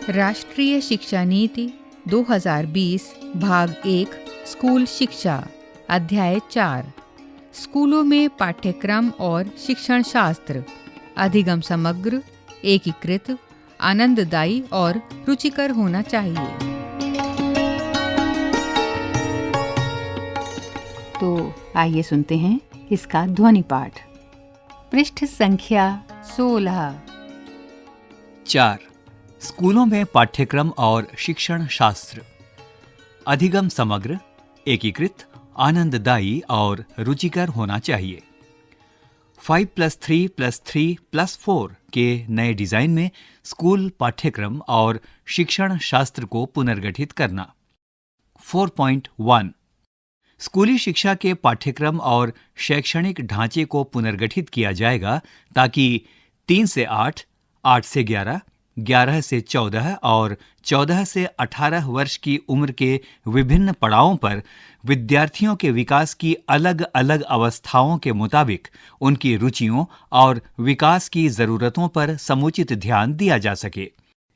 राष्ट्रीय शिक्षा नीति 2020 भाग 1 स्कूल शिक्षा अध्याय 4 स्कूलों में पाठ्यक्रम और शिक्षण शास्त्र अधिगम समग्र, एकीकृत, आनंददायी और रुचिकर होना चाहिए। तो आइए सुनते हैं इसका ध्वनि पाठ। पृष्ठ संख्या 16। 4. स्कूलों में पाठ्यक्रम और शिक्षण शास्त्र अधिगम समग्र, एकीकृत, आनंददायी और रुचिकर होना चाहिए। 5+3+3+4 के नए डिजाइन में स्कूल पाठ्यक्रम और शिक्षण शास्त्र को पुनर्गठित करना। 4.1 स्कूली शिक्षा के पाठ्यक्रम और शैक्षणिक ढांचे को पुनर्गठित किया जाएगा ताकि 3 से 8, 8 से 11, 11 से 14 और 14 से 18 वर्ष की उम्र के विभिन्न पड़ावों पर विद्यार्थियों के विकास की अलग अलग अवस्थाओं के मुताबिक उनकी रुचियों और विकास की जरूरतों पर समुचित ध्यान दिया जा सके।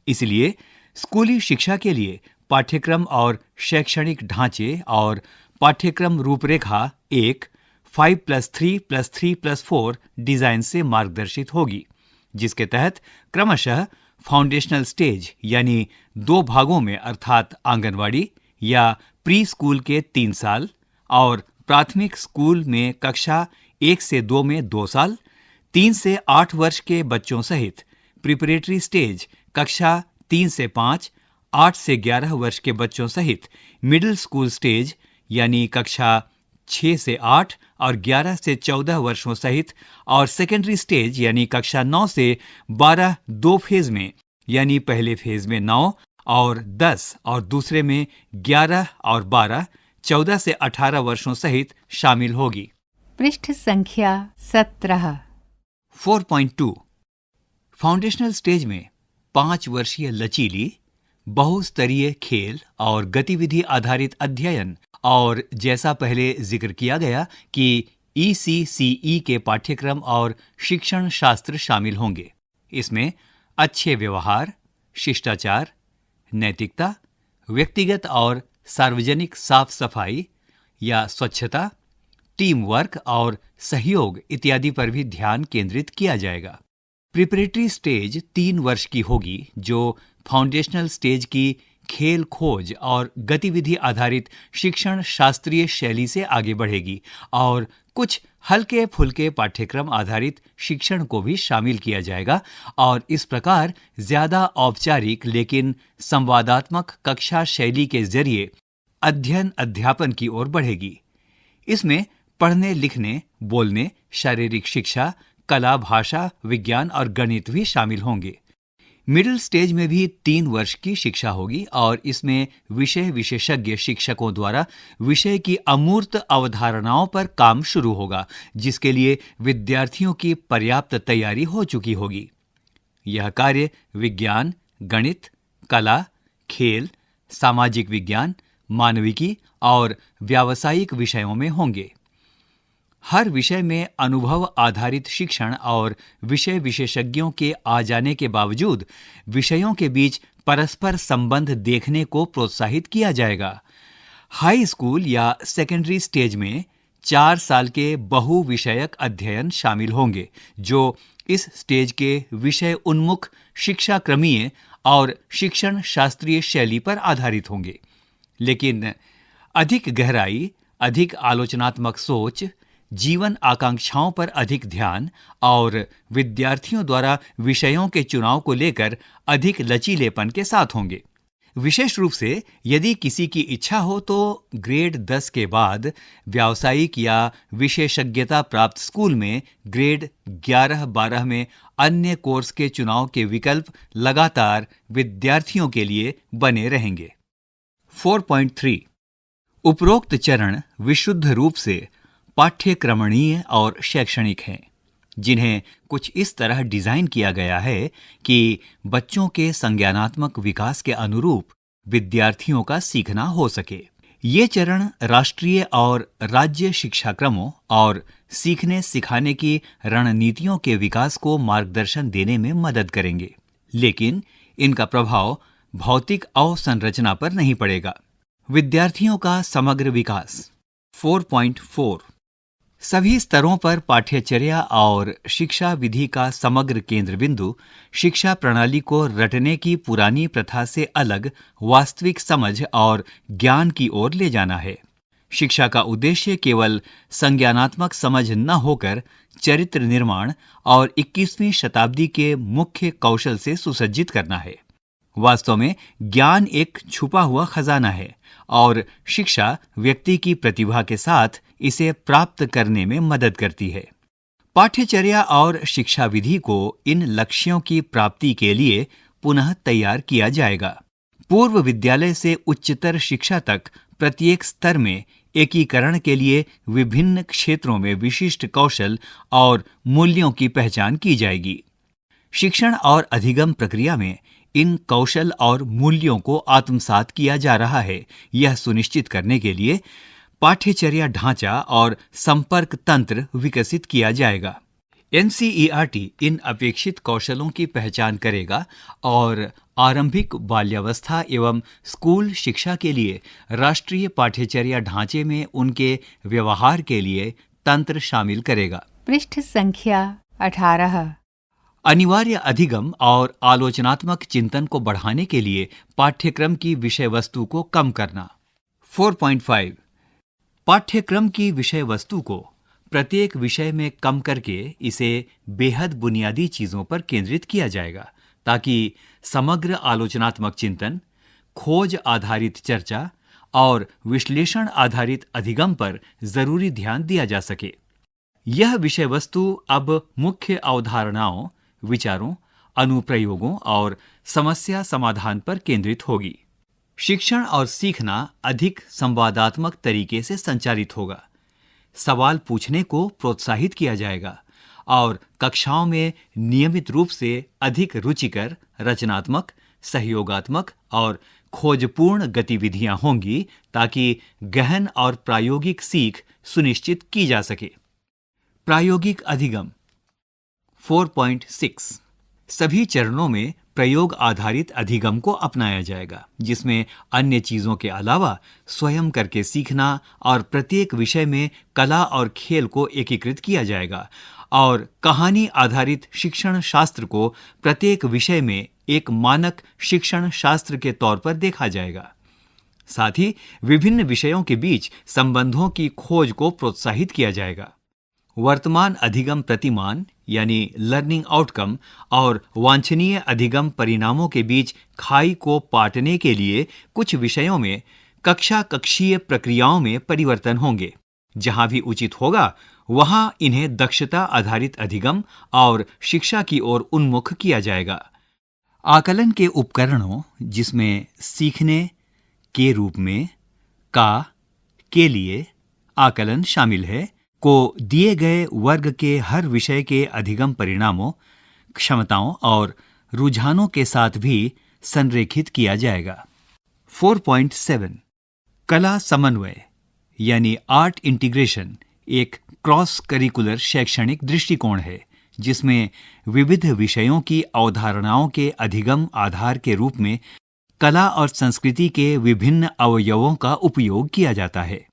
इसलिए स्कूली शिक्षा के लिए पाठ्यक्रम और शैक्षणिक ढांचे और पाठ्यक्रम रूपरेखा 5+3+3+4 डिजाइन से मार्गदर्शित होगी, जिसके तहत क्रमशः फाउंडेशनल स्टेज यानी 2 भागों में अर्थात आंगनवाड़ी या प्री स्कूल के 3 साल और प्राथमिक स्कूल में कक्षा 1 से 2 में 2 साल, 3 से 8 वर्ष के बच्चों सहित प्रिपरेटरी स्टेज कक्षा 3 से 5, 8 से 11 वर्ष के बच्चों सहित मिडिल स्कूल स्टेज यानी कक्षा 6 से 8 और 11 से 14 वर्षों सहित और सेकेंडरी स्टेज यानी कक्षा 9 से 12 2 फेज में यानी पहले फेज में 9 और 10 और दूसरे में 11 और 12 14 से 18 वर्षों सहित शामिल होगी। पृष्ठ संख्या 17। 4.2 फाउंडेशनल स्टेज में 5 वर्षीय लचीली बहुस्तरीय खेल और गतिविधि आधारित अध्ययन और जैसा पहले जिक्र किया गया कि ECCE के पाठ्यक्रम और शिक्षण शास्त्र शामिल होंगे। इसमें अच्छे व्यवहार, शिष्टाचार, नैतिकता, व्यक्तिगत और सार्वजनिक साफ सफाई या स्वच्छता, टीम वर्क और सहयोग इत्यादि पर भी ध्यान केंद्रित किया जाएगा। प्रिपरेटरी स्टेज 3 वर्ष की होगी, जो फाउंडेशनल स्टेज की खेल खोज और गतिविधि आधारित शिक्षण शास्त्रीय शैली से आगे बढ़ेगी और कुछ हल्के फुल्के पाठ्यक्रम आधारित शिक्षण को भी शामिल किया जाएगा और इस प्रकार ज्यादा औपचारिक लेकिन संवादात्मक कक्षा शैली के जरिए अध्ययन अध्यापन की ओर बढ़ेगी। इसमें पढ़ने लिखने, बोलने, शारीरिक शिक्षा, कला, भाषा, विज्ञान और गणित भी शामिल होंगे। मिडिल स्टेज में भी 3 वर्ष की शिक्षा होगी और इसमें विषय विशेषज्ञ शिक्षकों द्वारा विषय की अमूर्त अवधारणाओं पर काम शुरू होगा, जिसके लिए विद्यार्थियों की पर्याप्त तैयारी हो चुकी होगी। यह कार्य विज्ञान, गणित, कला, खेल, सामाजिक विज्ञान, मानविकी और व्यावसायिक विषयों में होंगे। हर विषय में अनुभव आधारित शिक्षण और विषय विशेषज्ञों के आ जाने के बावजूद विषयों के बीच परस्पर संबंध देखने को प्रोत्साहित किया जाएगा। हाई स्कूल या सेकेंडरी स्टेज में 4 साल के बहुविषयक अध्ययन शामिल होंगे, जो इस स्टेज के विषय उन्मुख शिक्षा क्रमीय और शिक्षण शास्त्रीय शैली पर आधारित होंगे, लेकिन अधिक गहराई, अधिक आलोचनात्मक सोच, जीवन आकांक्षाओं पर अधिक ध्यान और विद्यार्थियों द्वारा विषयों के चुनाव को लेकर अधिक लचीलेपन के साथ होंगे। विशेष रूप से यदि किसी की इच्छा हो तो ग्रेड 10 के बाद व्यावसायिक या विशेषज्ञता प्राप्त स्कूल में ग्रेड 11-12 में अन्य कोर्स के चुनाव के विकल्प लगातार विद्यार्थियों के लिए बने रहेंगे। 4.3 उपरोक्त चरण विशुद्ध रूप से पाठ्यक्रमणीय और शैक्षणिक हैं, जिन्हें कुछ इस तरह डिजाइन किया गया है कि बच्चों के संज्ञानात्मक विकास के अनुरूप विद्यार्थियों का सीखना हो सके। ये चरण राष्ट्रीय और राज्य शिक्षा क्रमों और सीखने सिखाने की रणनीतियों के विकास को मार्गदर्शन देने में मदद करेंगे, लेकिन इनका प्रभाव भौतिक अवसंरचना पर नहीं पड़ेगा। विद्यार्थियों का समग्र विकास 4.4 सभी स्तरों पर पाठ्यचर्या और शिक्षा विधि का समग्र केंद्र बिंदु शिक्षा प्रणाली को रटने की पुरानी प्रथा से अलग वास्तविक समझ और ज्ञान की ओर ले जाना है। शिक्षा का उद्देश्य केवल संज्ञानात्मक समझ न होकर चरित्र निर्माण और 21वीं शताब्दी के मुख्य कौशल से सुसज्जित करना है। वास्तव में ज्ञान एक छुपा हुआ खजाना है और शिक्षा व्यक्ति की प्रतिभा के साथ इसे प्राप्त करने में मदद करती है। पाठ्यचर्या और शिक्षा विधि को इन लक्ष्यों की प्राप्ति के लिए पुनः तैयार किया जाएगा। पूर्व विद्यालय से उच्चतर शिक्षा तक प्रत्येक स्तर में एकीकरण के लिए विभिन्न क्षेत्रों में विशिष्ट कौशल और मूल्यों की पहचान की जाएगी। शिक्षण और अधिगम प्रक्रिया में इन कौशल और मूल्यों को आत्मसात किया जा रहा है, यह सुनिश्चित करने के लिए पाठ्यचर्या ढांचा और संपर्क तंत्र विकसित किया जाएगा। एनसीईआरटी इन अपेक्षित कौशलों की पहचान करेगा और आरंभिक बाल्यावस्था एवं स्कूल शिक्षा के लिए राष्ट्रीय पाठ्यचर्या ढांचे में उनके व्यवहार के लिए तंत्र शामिल करेगा। पृष्ठ संख्या 18 अनिवार्य अधिगम और आलोचनात्मक चिंतन को बढ़ाने के लिए पाठ्यक्रम की विषय वस्तु को कम करना। 4.5 पाठ्यक्रम की विषय वस्तु को प्रत्येक विषय में कम करके इसे बेहद बुनियादी चीजों पर केंद्रित किया जाएगा ताकि समग्र आलोचनात्मक चिंतन, खोज आधारित चर्चा और विश्लेषण आधारित अधिगम पर जरूरी ध्यान दिया जा सके। यह विषय वस्तु अब मुख्य अवधारणाओं, विचारों, अनुप्रयोगों और समस्या समाधान पर केंद्रित होगी। शिक्षण और सीखना अधिक संवादात्मक तरीके से संचालित होगा। सवाल पूछने को प्रोत्साहित किया जाएगा और कक्षाओं में नियमित रूप से अधिक रुचिकर, रचनात्मक, सहयोगात्मक और खोजपूर्ण गतिविधियां होंगी ताकि गहन और प्रायोगिक सीख सुनिश्चित की जा सके। प्रायोगिक अधिगम 4.6 सभी चरणों में प्रयोग आधारित अधिगम को अपनाया जाएगा, जिसमें अन्य चीजों के अलावा स्वयं करके सीखना और प्रत्येक विषय में कला और खेल को एकीकृत किया जाएगा और कहानी आधारित शिक्षण शास्त्र को प्रत्येक विषय में एक मानक शिक्षण शास्त्र के तौर पर देखा जाएगा। साथ ही विभिन्न विषयों के बीच संबंधों की खोज को प्रोत्साहित किया जाएगा। वर्तमान अधिगम प्रतिमान यानी लर्निंग आउटकम और वांछनीय अधिगम परिणामों के बीच खाई को पाटने के लिए कुछ विषयों में कक्षीय प्रक्रियाओं में परिवर्तन होंगे। जहां भी उचित होगा वहां इन्हें दक्षता आधारित अधिगम और शिक्षा की ओर उन्मुख किया जाएगा। आकलन के उपकरणों, जिसमें सीखने के रूप में के लिए आकलन शामिल है, को दिए गए वर्ग के हर विषय के अधिगम परिणामों, क्षमताओं और रुझानों के साथ भी संरेखित किया जाएगा। 4.7 कला समन्वय यानी आर्ट इंटीग्रेशन एक क्रॉस करिकुलर शैक्षणिक दृष्टिकोण है, जिसमें विविध विषयों की अवधारणाओं के अधिगम आधार के रूप में कला और संस्कृति के विभिन्न अवयवों का उपयोग किया जाता है।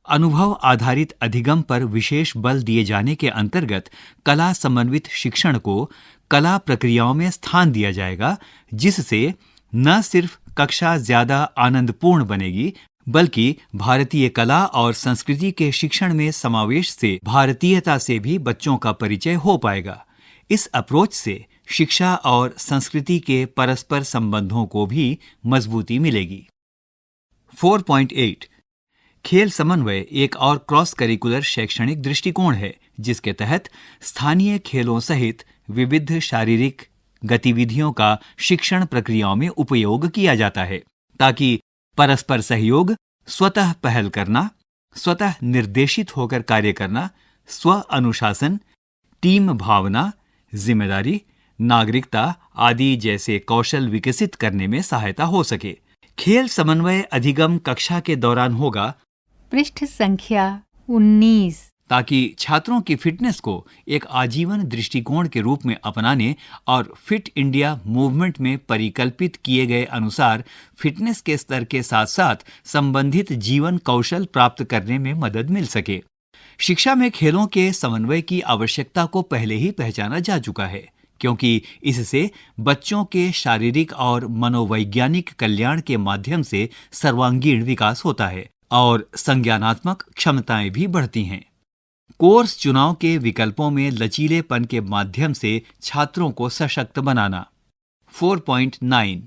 अनुभव आधारित अधिगम पर विशेष बल दिए जाने के अंतर्गत कला समन्वित शिक्षण को कला प्रक्रियाओं में स्थान दिया जाएगा, जिससे न सिर्फ कक्षा ज्यादा आनंदपूर्ण बनेगी, बल्कि भारतीय कला और संस्कृति के शिक्षण में समावेश से भारतीयता से भी बच्चों का परिचय हो पाएगा। इस अप्रोच से शिक्षा और संस्कृति के परस्पर संबंधों को भी मजबूती मिलेगी। 4.8 खेल समन्वय एक और क्रॉस करिकुलर शैक्षणिक दृष्टिकोण है, जिसके तहत स्थानीय खेलों सहित विविध शारीरिक गतिविधियों का शिक्षण प्रक्रियाओं में उपयोग किया जाता है, ताकि परस्पर सहयोग, स्वतः पहल करना, स्वतः निर्देशित होकर कार्य करना, स्व अनुशासन, टीम भावना, जिम्मेदारी, नागरिकता आदि जैसे कौशल विकसित करने में सहायता हो सके। खेल समन्वय अधिगम कक्षा के दौरान होगा। पृष्ठ संख्या 19 ताकि छात्रों की फिटनेस को एक आजीवन दृष्टिकोण के रूप में अपनाने और फिट इंडिया मूवमेंट में परिकल्पित किए गए अनुसार फिटनेस के स्तर के साथ साथ संबंधित जीवन कौशल प्राप्त करने में मदद मिल सके। शिक्षा में खेलों के समन्वय की आवश्यकता को पहले ही पहचाना जा चुका है, क्योंकि इससे बच्चों के शारीरिक और मनोवैज्ञानिक कल्याण के माध्यम से सर्वांगीण विकास होता है और संज्ञानात्मक क्षमताएं भी बढ़ती हैं। कोर्स चुनाव के विकल्पों में लचीलेपन के माध्यम से छात्रों को सशक्त बनाना। 4.9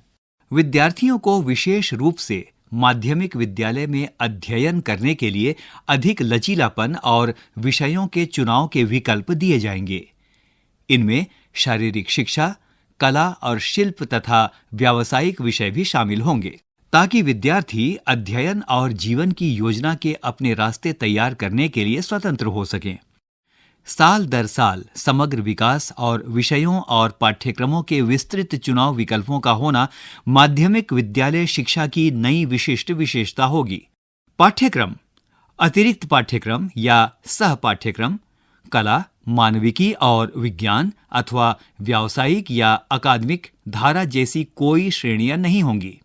विद्यार्थियों को विशेष रूप से माध्यमिक विद्यालय में अध्ययन करने के लिए अधिक लचीलापन और विषयों के चुनाव के विकल्प दिए जाएंगे। इनमें शारीरिक शिक्षा, कला और शिल्प तथा व्यावसायिक विषय भी शामिल होंगे, ताकि विद्यार्थी अध्ययन और जीवन की योजना के अपने रास्ते तैयार करने के लिए स्वतंत्र हो सकें। साल दर साल समग्र विकास और विषयों और पाठ्यक्रमों के विस्तृत चुनाव विकल्पों का होना माध्यमिक विद्यालय शिक्षा की नई विशिष्ट विशेषता होगी। पाठ्यक्रम, अतिरिक्त पाठ्यक्रम या सह पाठ्यक्रम, कला, मानविकी और विज्ञान अथवा व्यावसायिक या अकादमिक धारा जैसी कोई श्रेणियां नहीं होंगी।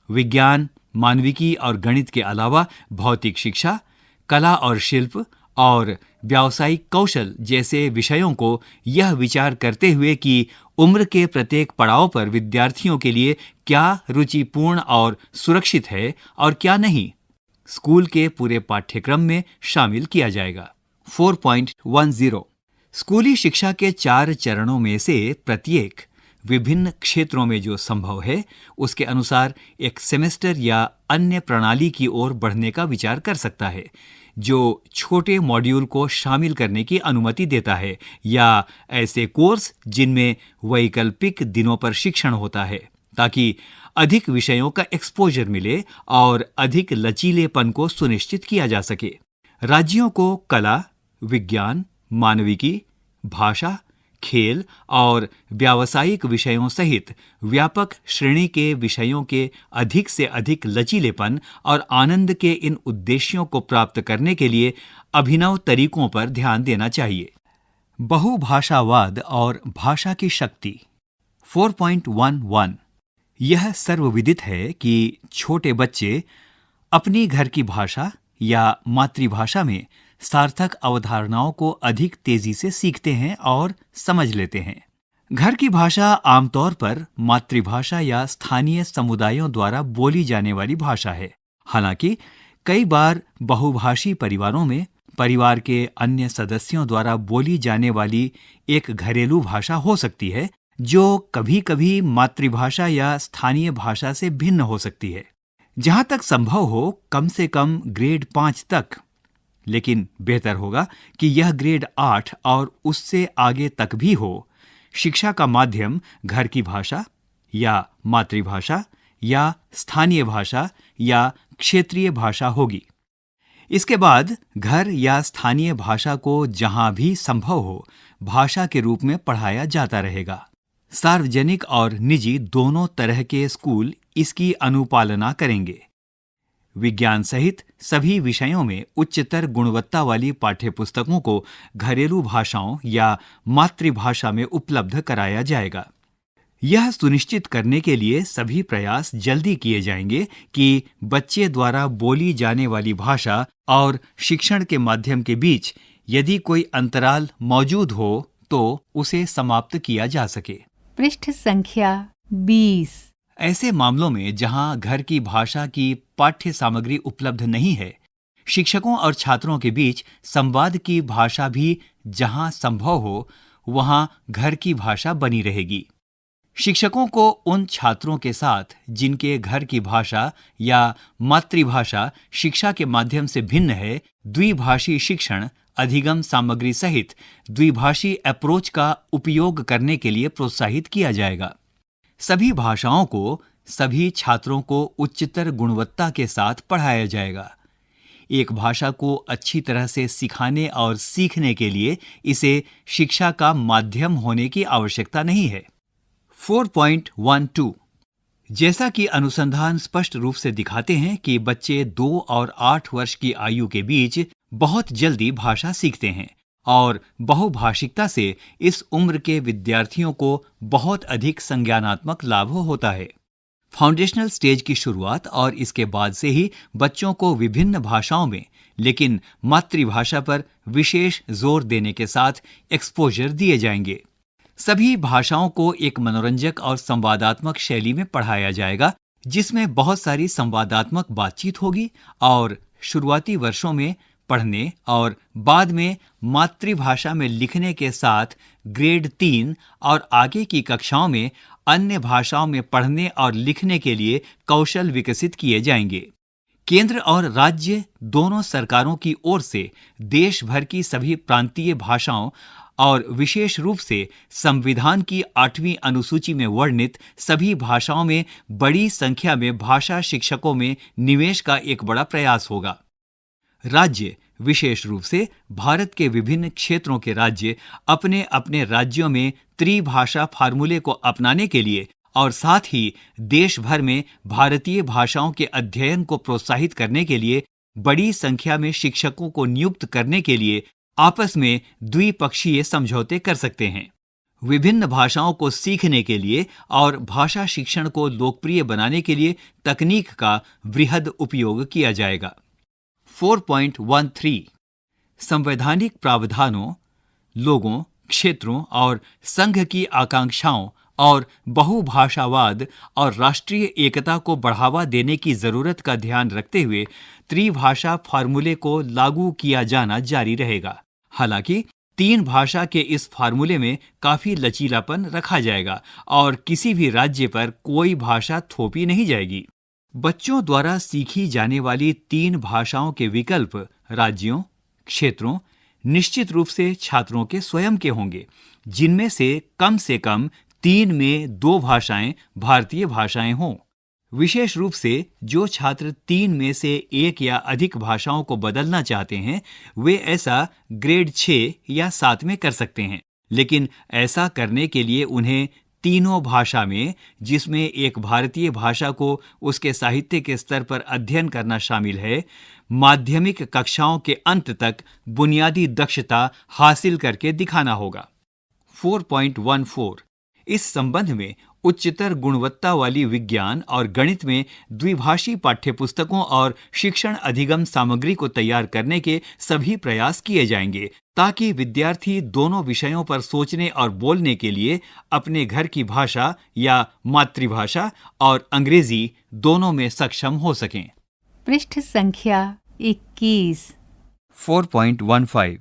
विज्ञान, मानविकी और गणित के अलावा भौतिक शिक्षा, कला और शिल्प और व्यावसायिक कौशल जैसे विषयों को यह विचार करते हुए कि उम्र के प्रत्येक पड़ाव पर विद्यार्थियों के लिए क्या रुचिपूर्ण और सुरक्षित है और क्या नहीं, स्कूल के पूरे पाठ्यक्रम में शामिल किया जाएगा। 4.10 स्कूली शिक्षा के 4 चरणों में से प्रत्येक विभिन्न क्षेत्रों में जो संभव है उसके अनुसार एक सेमेस्टर या अन्य प्रणाली की ओर बढ़ने का विचार कर सकता है, जो छोटे मॉड्यूल को शामिल करने की अनुमति देता है, या ऐसे कोर्स जिनमें वैकल्पिक दिनों पर शिक्षण होता है, ताकि अधिक विषयों का एक्सपोजर मिले और अधिक लचीलेपन को सुनिश्चित किया जा सके। राज्यों को कला, विज्ञान, मानविकी, भाषा, खेल और व्यावसायिक विषयों सहित व्यापक श्रेणी के विषयों के अधिक से अधिक लचीलेपन और आनंद के इन उद्देश्यों को प्राप्त करने के लिए अभिनव तरीकों पर ध्यान देना चाहिए। बहुभाषावाद और भाषा की शक्ति। 4.11 यह सर्वविदित है कि छोटे बच्चे अपनी घर की भाषा या मातृभाषा में सार्थक अवधारणाओं को अधिक तेजी से सीखते हैं और समझ लेते हैं। घर की भाषा आमतौर पर मातृभाषा या स्थानीय समुदायों द्वारा बोली जाने वाली भाषा है। हालांकि कई बार बहुभाषी परिवारों में परिवार के अन्य सदस्यों द्वारा बोली जाने वाली एक घरेलू भाषा हो सकती है, जो कभी-कभी मातृभाषा या स्थानीय भाषा से भिन्न हो सकती है। जहां तक संभव हो, कम से कम ग्रेड 5 तक, लेकिन बेहतर होगा कि यह ग्रेड 8 और उससे आगे तक भी हो, शिक्षा का माध्यम घर की भाषा या मातृभाषा या स्थानीय भाषा या क्षेत्रीय भाषा होगी। इसके बाद घर या स्थानीय भाषा को जहां भी संभव हो भाषा के रूप में पढ़ाया जाता रहेगा। सार्वजनिक और निजी दोनों तरह के स्कूल इसकी अनुपालना करेंगे। विज्ञान सहित सभी विषयों में उच्चतर गुणवत्ता वाली पाठ्यपुस्तकों को घरेलू भाषाओं या मातृभाषा में उपलब्ध कराया जाएगा। यह सुनिश्चित करने के लिए सभी प्रयास जल्दी किए जाएंगे कि बच्चे द्वारा बोली जाने वाली भाषा और शिक्षण के माध्यम के बीच यदि कोई अंतराल मौजूद हो तो उसे समाप्त किया जा सके। पृष्ठ संख्या 20। ऐसे मामलों में जहां घर की भाषा की पाठ्य सामग्री उपलब्ध नहीं है, शिक्षकों और छात्रों के बीच संवाद की भाषा भी जहां संभव हो वहां घर की भाषा बनी रहेगी। शिक्षकों को उन छात्रों के साथ जिनके घर की भाषा या मातृभाषा शिक्षा के माध्यम से भिन्न है, द्विभाषी शिक्षण अधिगम सामग्री सहित द्विभाषी अप्रोच का उपयोग करने के लिए प्रोत्साहित किया जाएगा। सभी भाषाओं को सभी छात्रों को उच्चतर गुणवत्ता के साथ पढ़ाया जाएगा। एक भाषा को अच्छी तरह से सिखाने और सीखने के लिए इसे शिक्षा का माध्यम होने की आवश्यकता नहीं है। 4.12 जैसा कि अनुसंधान स्पष्ट रूप से दिखाते हैं कि बच्चे 2 और 8 वर्ष की आयु के बीच बहुत जल्दी भाषा सीखते हैं और बहुभाषिकता से इस उम्र के विद्यार्थियों को बहुत अधिक संज्ञानात्मक लाभ होता है। फाउंडेशनल स्टेज की शुरुआत और इसके बाद से ही बच्चों को विभिन्न भाषाओं में, लेकिन मातृभाषा पर विशेष जोर देने के साथ एक्सपोजर दिए जाएंगे। सभी भाषाओं को एक मनोरंजक और संवादात्मक शैली में पढ़ाया जाएगा, जिसमें बहुत सारी संवादात्मक बातचीत होगी और शुरुआती वर्षों में पढ़ने और बाद में मातृभाषा में लिखने के साथ ग्रेड 3 और आगे की कक्षाओं में अन्य भाषाओं में पढ़ने और लिखने के लिए कौशल विकसित किए जाएंगे। केंद्र और राज्य दोनों सरकारों की ओर से देश भर की सभी प्रांतीय भाषाओं और विशेष रूप से संविधान की 8वीं अनुसूची में वर्णित सभी भाषाओं में बड़ी संख्या में भाषा शिक्षकों में निवेश का एक बड़ा प्रयास होगा। राज्य, विशेष रूप से भारत के विभिन्न क्षेत्रों के राज्य, अपने अपने राज्यों में त्रिभाषा फार्मूले को अपनाने के लिए और साथ ही देश भर में भारतीय भाषाओं के अध्ययन को प्रोत्साहित करने के लिए बड़ी संख्या में शिक्षकों को नियुक्त करने के लिए आपस में द्विपक्षीय समझौते कर सकते हैं। विभिन्न भाषाओं को सीखने के लिए और भाषा शिक्षण को लोकप्रिय बनाने के लिए तकनीक का वृहद उपयोग किया जाएगा। 4.13 संवैधानिक प्रावधानों, लोगों, क्षेत्रों और संघ की आकांक्षाओं और बहुभाषावाद और राष्ट्रीय एकता को बढ़ावा देने की जरूरत का ध्यान रखते हुए त्रिभाषा फार्मूले को लागू किया जाना जारी रहेगा। हालांकि 3 भाषा के इस फार्मूले में काफी लचीलापन रखा जाएगा और किसी भी राज्य पर कोई भाषा थोपी नहीं जाएगी। बच्चों द्वारा सीखी जाने वाली 3 भाषाओं के विकल्प राज्यों, क्षेत्रों, निश्चित रूप से छात्रों के स्वयं के होंगे, जिनमें से कम 3 में 2 भाषाएं भारतीय भाषाएं हों। विशेष रूप से जो छात्र 3 में से 1 या अधिक भाषाओं को बदलना चाहते हैं, वे ऐसा ग्रेड 6 या 7 में कर सकते हैं, लेकिन ऐसा करने के लिए उन्हें तीनों भाषा में, जिसमें एक भारतीय भाषा को उसके साहित्य के स्तर पर अध्ययन करना शामिल है, माध्यमिक कक्षाओं के अंत तक बुनियादी दक्षता हासिल करके दिखाना होगा। 4.14 इस संबंध में उच्चतर गुणवत्ता वाली विज्ञान और गणित में द्विभाषी पाठ्यपुस्तकों और शिक्षण अधिगम सामग्री को तैयार करने के सभी प्रयास किए जाएंगे, ताकि विद्यार्थी दोनों विषयों पर सोचने और बोलने के लिए अपने घर की भाषा या मातृभाषा और अंग्रेजी दोनों में सक्षम हो सकें। पृष्ठ संख्या 21। 4.15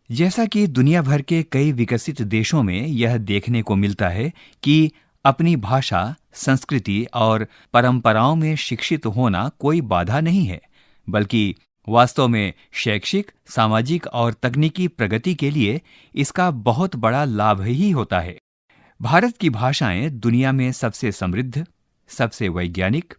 जैसा कि दुनिया भर के कई विकसित देशों में यह देखने को मिलता है कि अपनी भाषा, संस्कृति और परंपराओं में शिक्षित होना कोई बाधा नहीं है, बल्कि वास्तव में शैक्षिक, सामाजिक और तकनीकी प्रगति के लिए इसका बहुत बड़ा लाभ ही होता है। भारत की भाषाएं दुनिया में सबसे समृद्ध, सबसे वैज्ञानिक,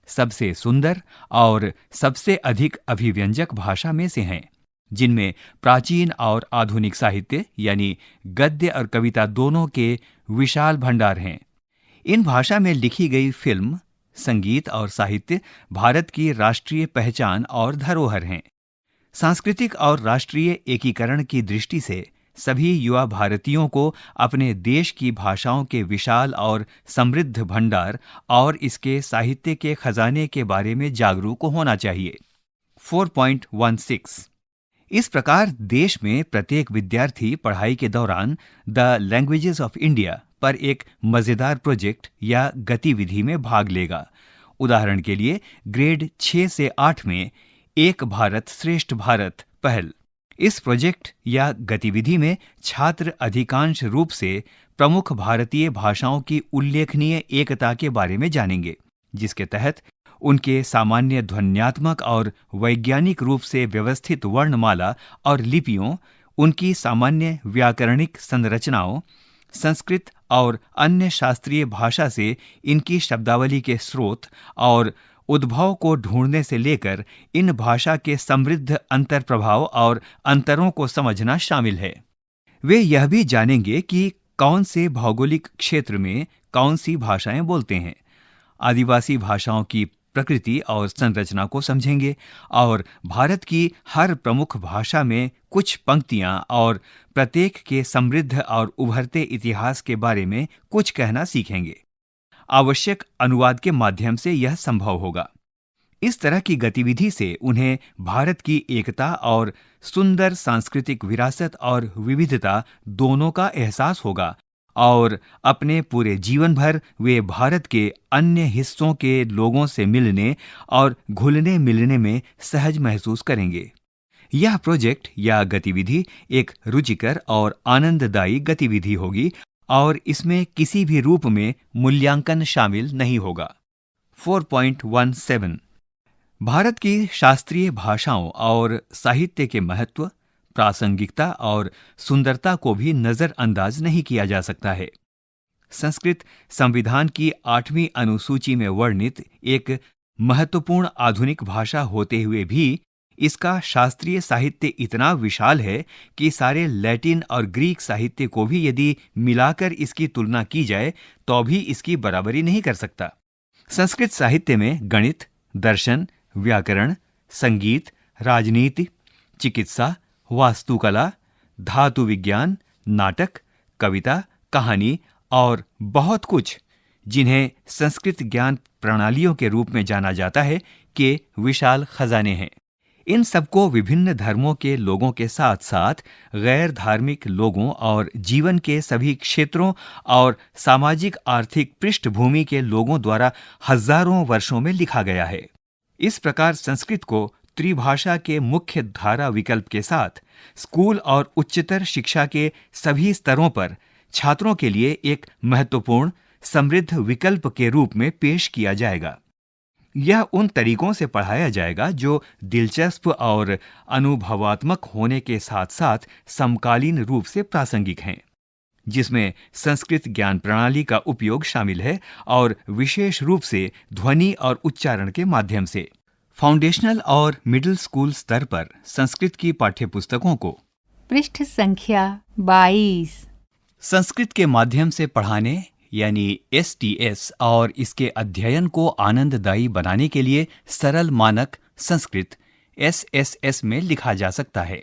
सबसे सुंदर और सबसे अधिक अभिव्यंजक भाषा में से हैं, जिनमें प्राचीन और आधुनिक साहित्य यानी गद्य और कविता दोनों के विशाल भंडार हैं। इन भाषा में लिखी गई फिल्म, संगीत और साहित्य भारत की राष्ट्रीय पहचान और धरोहर हैं। सांस्कृतिक और राष्ट्रीय एकीकरण की दृष्टि से सभी युवा भारतीयों को अपने देश की भाषाओं के विशाल और समृद्ध भंडार और इसके साहित्य के खजाने के बारे में जागरूक होना चाहिए। 4.16 इस प्रकार देश में प्रत्येक विद्यार्थी पढ़ाई के दौरान द लैंग्वेजेस ऑफ इंडिया पर एक मजेदार प्रोजेक्ट या गतिविधि में भाग लेगा। उदाहरण के लिए ग्रेड 6 से 8 में एक भारत श्रेष्ठ भारत पहल। इस प्रोजेक्ट या गतिविधि में छात्र अधिकांश रूप से प्रमुख भारतीय भाषाओं की उल्लेखनीय एकता के बारे में जानेंगे, जिसके तहत उनके सामान्य ध्वन्यात्मक और वैज्ञानिक रूप से व्यवस्थित वर्णमाला और लिपियों, उनकी सामान्य व्याकरणिक संरचनाओं, संस्कृत और अन्य शास्त्रीय भाषा से इनकी शब्दावली के स्रोत और उद्भव को ढूंढने से लेकर इन भाषा के समृद्ध अंतर प्रभाव और अंतरों को समझना शामिल है। वे यह भी जानेंगे कि कौन से भौगोलिक क्षेत्र में कौन सी भाषाएं बोलते हैं, आदिवासी भाषाओं की प्रकृति और संरचना को समझेंगे और भारत की हर प्रमुख भाषा में कुछ पंक्तियां और प्रत्येक के समृद्ध और उभरते इतिहास के बारे में कुछ कहना सीखेंगे। आवश्यक अनुवाद के माध्यम से यह संभव होगा। इस तरह की गतिविधि से उन्हें भारत की एकता और सुंदर सांस्कृतिक विरासत और विविधता दोनों का एहसास होगा और अपने पूरे जीवन भर वे भारत के अन्य हिस्सों के लोगों से मिलने और घुलने मिलने में सहज महसूस करेंगे। यह प्रोजेक्ट या गतिविधि एक रुचिकर और आनंददायी गतिविधि होगी और इसमें किसी भी रूप में मूल्यांकन शामिल नहीं होगा। 4.17 भारत की शास्त्रीय भाषाओं और साहित्य के महत्व, प्रासंगिकता और सुंदरता को भी नजरअंदाज नहीं किया जा सकता है। संस्कृत संविधान की 8वीं अनुसूची में वर्णित एक महत्वपूर्ण आधुनिक भाषा होते हुए भी इसका शास्त्रीय साहित्य इतना विशाल है कि सारे लैटिन और ग्रीक साहित्य को भी यदि मिलाकर इसकी तुलना की जाए तो भी इसकी बराबरी नहीं कर सकता। संस्कृत साहित्य में गणित, दर्शन, व्याकरण, संगीत, राजनीति, चिकित्सा, वास्तुकला, धातु विज्ञान, नाटक, कविता, कहानी और बहुत कुछ, जिन्हें संस्कृत ज्ञान प्रणालियों के रूप में जाना जाता है, के विशाल खजाने हैं। इन सबको विभिन्न धर्मों के लोगों के साथ साथ गैर धार्मिक लोगों और जीवन के सभी क्षेत्रों और सामाजिक आर्थिक पृष्ठभूमि के लोगों द्वारा हजारों वर्षों में लिखा गया है। इस प्रकार संस्कृत को त्रिभाषा के मुख्य धारा विकल्प के साथ स्कूल और उच्चतर शिक्षा के सभी स्तरों पर छात्रों के लिए एक महत्वपूर्ण समृद्ध विकल्प के रूप में पेश किया जाएगा। यह उन तरीकों से पढ़ाया जाएगा जो दिलचस्प और अनुभवात्मक होने के साथ साथ समकालीन रूप से प्रासंगिक हैं, जिसमें संस्कृत ज्ञान प्रणाली का उपयोग शामिल है और विशेष रूप से ध्वनि और उच्चारण के माध्यम से। फाउंडेशनल और मिडिल स्कूल स्तर पर संस्कृत की पाठ्यपुस्तकों को पृष्ठ संख्या 22 संस्कृत के माध्यम से पढ़ाने यानी STS और इसके अध्ययन को आनंददायी बनाने के लिए सरल मानक संस्कृत SSS में लिखा जा सकता है।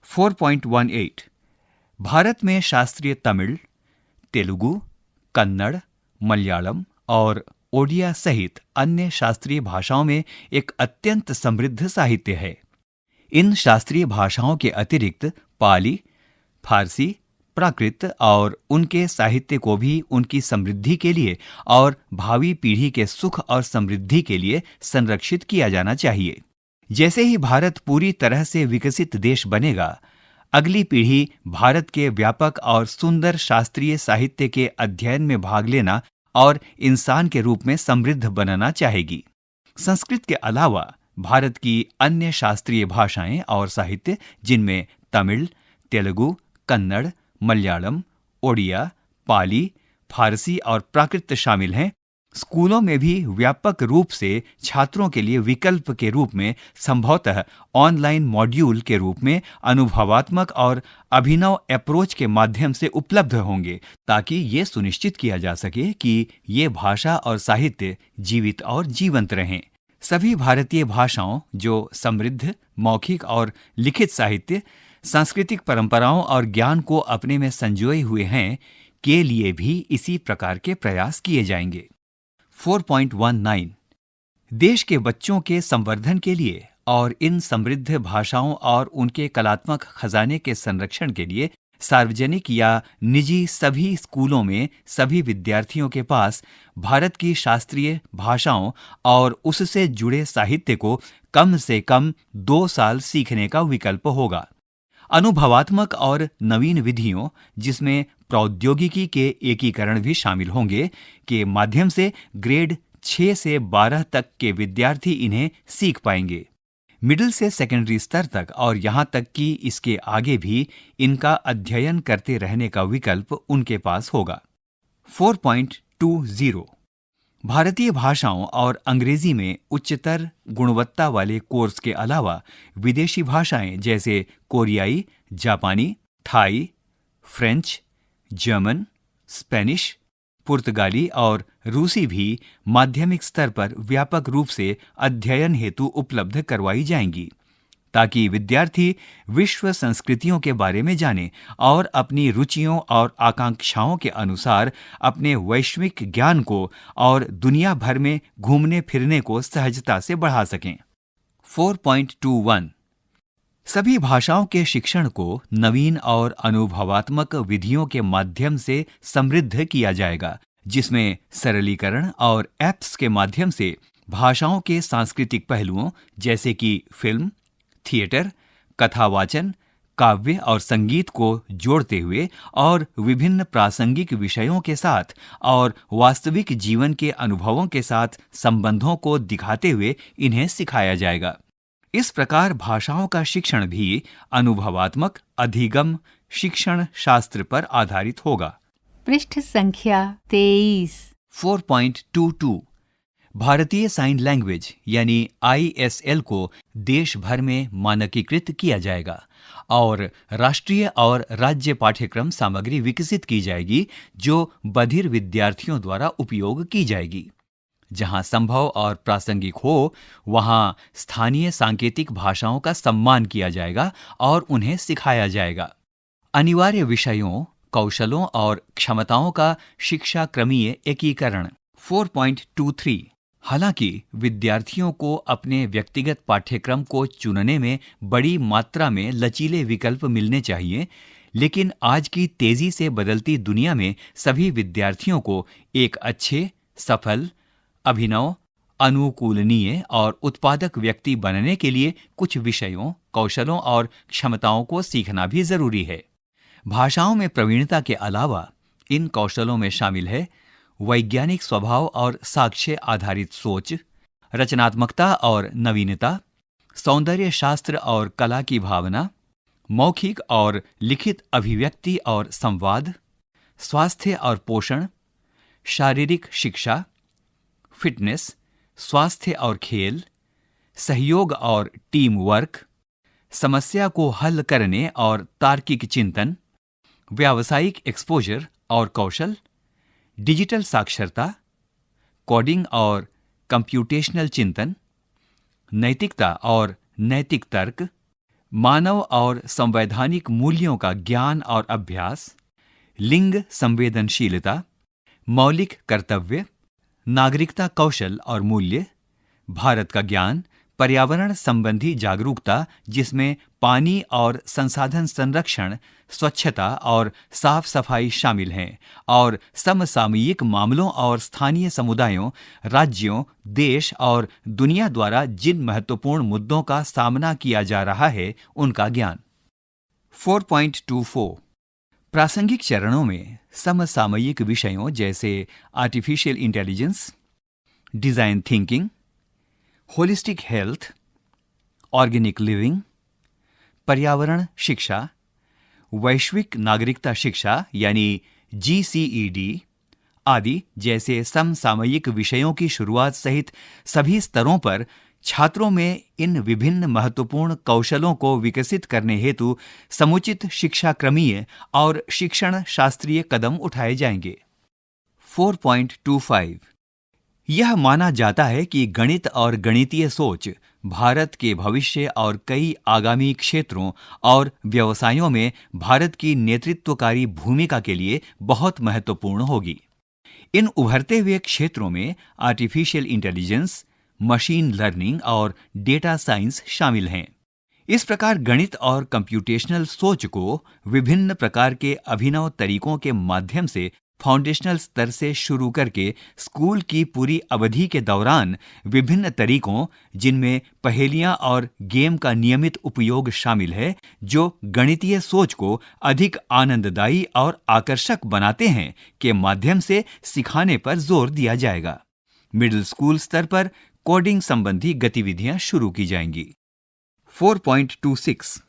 4.18 भारत में शास्त्रीय तमिल, तेलुगु, कन्नड़, मलयालम और ओडिया सहित अन्य शास्त्रीय भाषाओं में एक अत्यंत समृद्ध साहित्य है। इन शास्त्रीय भाषाओं के अतिरिक्त पाली, फारसी, प्राकृत और उनके साहित्य को भी उनकी समृद्धि के लिए और भावी पीढ़ी के सुख और समृद्धि के लिए संरक्षित किया जाना चाहिए। जैसे ही भारत पूरी तरह से विकसित देश बनेगा, अगली पीढ़ी भारत के व्यापक और सुंदर शास्त्रीय साहित्य के अध्ययन में भाग लेना और इंसान के रूप में समृद्ध बनना चाहेगी। संस्कृत के अलावा भारत की अन्य शास्त्रीय भाषाएं और साहित्य, जिनमें तमिल, तेलुगु, कन्नड़, मलयालम, ओडिया, पाली, फारसी और प्राकृत शामिल हैं, स्कूलों में भी व्यापक रूप से छात्रों के लिए विकल्प के रूप में संभवतः ऑनलाइन मॉड्यूल के रूप में अनुभवात्मक और अभिनव अप्रोच के माध्यम से उपलब्ध होंगे, ताकि ये सुनिश्चित किया जा सके कि ये भाषा और साहित्य जीवित और जीवंत रहें। सभी भारतीय भाषाओं जो समृद्ध मौखिक और लिखित साहित्य, सांस्कृतिक परंपराओं और ज्ञान को अपने में संजोए हुए हैं, के लिए भी इसी प्रकार के प्रयास किए जाएंगे। 4.19 देश के बच्चों के संवर्धन के लिए और इन समृद्ध भाषाओं और उनके कलात्मक खजाने के संरक्षण के लिए सार्वजनिक या निजी सभी स्कूलों में सभी विद्यार्थियों के पास भारत की शास्त्रीय भाषाओं और उससे जुड़े साहित्य को कम से कम 2 साल सीखने का विकल्प होगा। अनुभवात्मक और नवीन विधियों, जिसमें प्रौद्योगिकी के एकीकरण भी शामिल होंगे, के माध्यम से ग्रेड 6 से 12 तक के विद्यार्थी इन्हें सीख पाएंगे। मिडिल से सेकेंडरी स्तर तक और यहाँ तक कि इसके आगे भी इनका अध्ययन करते रहने का विकल्प उनके पास होगा। 4.20 भारतीय भाषाओं और अंग्रेजी में उच्चतर गुणवत्ता वाले कोर्स के अलावा विदेशी भाषाएं जैसे कोरियाई, जापानी, थाई, फ्रेंच, जर्मन, स्पेनिश, पुर्तगाली और रूसी भी माध्यमिक स्तर पर व्यापक रूप से अध्ययन हेतु उपलब्ध करवाई जाएंगी, ताकि विद्यार्थी विश्व संस्कृतियों के बारे में जाने और अपनी रुचियों और आकांक्षाओं के अनुसार अपने वैश्विक ज्ञान को और दुनिया भर में घूमने फिरने को सहजता से बढ़ा सकें। 4.21 सभी भाषाओं के शिक्षण को नवीन और अनुभवात्मक विधियों के माध्यम से समृद्ध किया जाएगा, जिसमें सरलीकरण और ऐप्स के माध्यम से भाषाओं के सांस्कृतिक पहलुओं जैसे कि फिल्म, थिएटर, कथावाचन, काव्य और संगीत को जोड़ते हुए और विभिन्न प्रासंगिक विषयों के साथ और वास्तविक जीवन के अनुभवों के साथ संबंधों को दिखाते हुए इन्हें सिखाया जाएगा। इस प्रकार भाषाओं का शिक्षण भी अनुभवात्मक अधिगम शिक्षण शास्त्र पर आधारित होगा। पृष्ठ संख्या 23। 4.22 भारतीय साइन लैंग्वेज यानी ISL को देश भर में मानकीकृत किया जाएगा और राष्ट्रीय और राज्य पाठ्यक्रम सामग्री विकसित की जाएगी जो बधिर विद्यार्थियों द्वारा उपयोग की जाएगी। जहां संभव और प्रासंगिक हो, वहां स्थानीय सांकेतिक भाषाओं का सम्मान किया जाएगा और उन्हें सिखाया जाएगा। अनिवार्य विषयों, कौशलों और क्षमताओं का शिक्षा क्रमीय एकीकरण। 4.23 हालांकि विद्यार्थियों को अपने व्यक्तिगत पाठ्यक्रम को चुनने में बड़ी मात्रा में लचीले विकल्प मिलने चाहिए, लेकिन आज की तेजी से बदलती दुनिया में सभी विद्यार्थियों को एक अच्छे, सफल, अभिनव, अनुकूलनीय और उत्पादक व्यक्ति बनने के लिए कुछ विषयों, कौशलों और क्षमताओं को सीखना भी जरूरी है। भाषाओं में प्रवीणता के अलावा इन कौशलों में शामिल है वैज्ञानिक स्वभाव और साक्ष्य आधारित सोच, रचनात्मकता और नवीनता, सौंदर्य शास्त्र और कला की भावना, मौखिक और लिखित अभिव्यक्ति और संवाद, स्वास्थ्य और पोषण, शारीरिक शिक्षा, फिटनेस, स्वास्थ्य और खेल, सहयोग और टीम वर्क, समस्या को हल करने और तार्किक चिंतन, व्यावसायिक एक्सपोजर और कौशल, डिजिटल साक्षरता, कोडिंग और कंप्यूटेशनल चिंतन, नैतिकता और नैतिक तर्क, मानव और संवैधानिक मूल्यों का ज्ञान और अभ्यास, लिंग संवेदनशीलता, मौलिक कर्तव्य, नागरिकता कौशल और मूल्य, भारत का ज्ञान, पर्यावरण संबंधी जागरूकता जिसमें पानी और संसाधन संरक्षण, स्वच्छता और साफ सफाई शामिल हैं, और समसामयिक मामलों और स्थानीय समुदायों, राज्यों, देश और दुनिया द्वारा जिन महत्वपूर्ण मुद्दों का सामना किया जा रहा है उनका ज्ञान। 4.24 प्रासंगिक चरणों में समसामयिक विषयों जैसे artificial intelligence, design thinking, holistic health, organic living, पर्यावरण शिक्षा, वैश्विक नागरिकता शिक्षा यानी GCED आदि जैसे समसामयिक विषयों की शुरुआत सहित सभी स्तरों पर छात्रों में इन विभिन्न महत्वपूर्ण कौशलों को विकसित करने हेतु समुचित शिक्षा क्रमीय और शिक्षण शास्त्रीय कदम उठाए जाएंगे। 4.25 यह माना जाता है कि गणित और गणितीय सोच भारत के भविष्य और कई आगामी क्षेत्रों और व्यवसायों में भारत की नेतृत्वकारी भूमिका के लिए बहुत महत्वपूर्ण होगी। इन उभरते हुए क्षेत्रों में आर्टिफिशियल इंटेलिजेंस, मशीन लर्निंग और डेटा साइंस शामिल हैं। इस प्रकार गणित और कंप्यूटेशनल सोच को विभिन्न प्रकार के अभिनव तरीकों के माध्यम से फाउंडेशनल स्तर से शुरू करके स्कूल की पूरी अवधि के दौरान विभिन्न तरीकों, जिनमें पहेलियां और गेम का नियमित उपयोग शामिल है, जो गणितीय सोच को अधिक आनंददायी और आकर्षक बनाते हैं, के माध्यम से सिखाने पर जोर दिया जाएगा। मिडिल स्कूल स्तर पर कोडिंग संबंधी गतिविधियां शुरू की जाएंगी। 4.26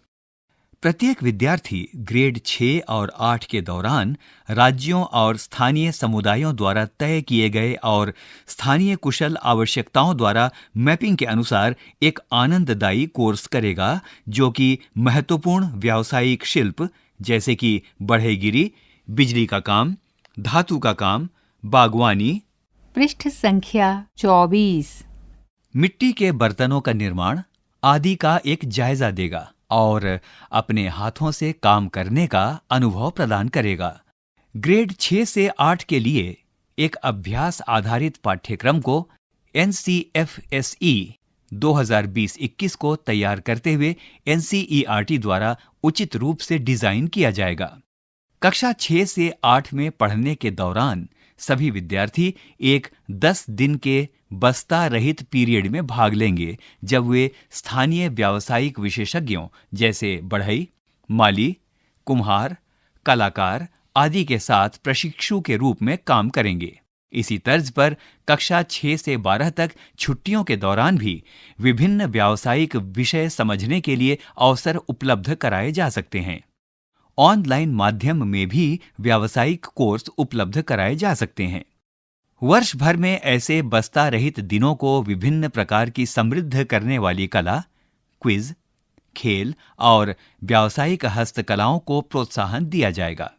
प्रत्येक विद्यार्थी ग्रेड 6 और 8 के दौरान राज्यों और स्थानीय समुदायों द्वारा तय किए गए और स्थानीय कुशल आवश्यकताओं द्वारा मैपिंग के अनुसार एक आनंददायी कोर्स करेगा, जो कि महत्वपूर्ण व्यावसायिक शिल्प जैसे कि बढ़ईगिरी, बिजली का काम, धातु का काम, बागवानी, पृष्ठ संख्या 24। मिट्टी के बर्तनों का निर्माण आदि का एक जायजा देगा और अपने हाथों से काम करने का अनुभव प्रदान करेगा। ग्रेड 6 से 8 के लिए एक अभ्यास आधारित पाठ्यक्रम को NCFSE 2020-21 को तैयार करते हुए NCERT द्वारा उचित रूप से डिजाइन किया जाएगा। कक्षा 6 से 8 में पढ़ने के दौरान सभी विद्यार्थी एक 10 दिन के बस्ता रहित पीरियड में भाग लेंगे, जब वे स्थानीय व्यावसायिक विशेषज्ञों जैसे बढ़ई, माली, कुम्हार, कलाकार आदि के साथ प्रशिक्षु के रूप में काम करेंगे। इसी तर्ज पर कक्षा 6 से 12 तक छुट्टियों के दौरान भी विभिन्न व्यावसायिक विषय समझने के लिए अवसर उपलब्ध कराए जा सकते हैं। ऑनलाइन माध्यम में भी व्यावसायिक कोर्स उपलब्ध कराए जा सकते हैं। वर्ष भर में ऐसे बस्ता रहित दिनों को विभिन्न प्रकार की समृद्ध करने वाली कला, क्विज, खेल और व्यावसायिक हस्तकलाओं को प्रोत्साहन दिया जाएगा।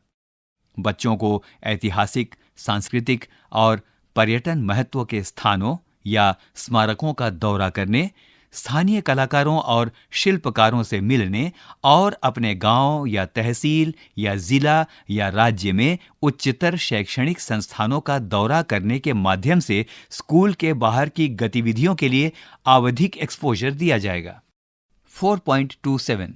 बच्चों को ऐतिहासिक, सांस्कृतिक और पर्यटन महत्व के स्थानों या स्मारकों का दौरा करने, स्थानीय कलाकारों और शिल्पकारों से मिलने और अपने गांव या तहसील या जिला या राज्य में उच्चतर शैक्षणिक संस्थानों का दौरा करने के माध्यम से स्कूल के बाहर की गतिविधियों के लिए आवधिक एक्सपोजर दिया जाएगा। 4.27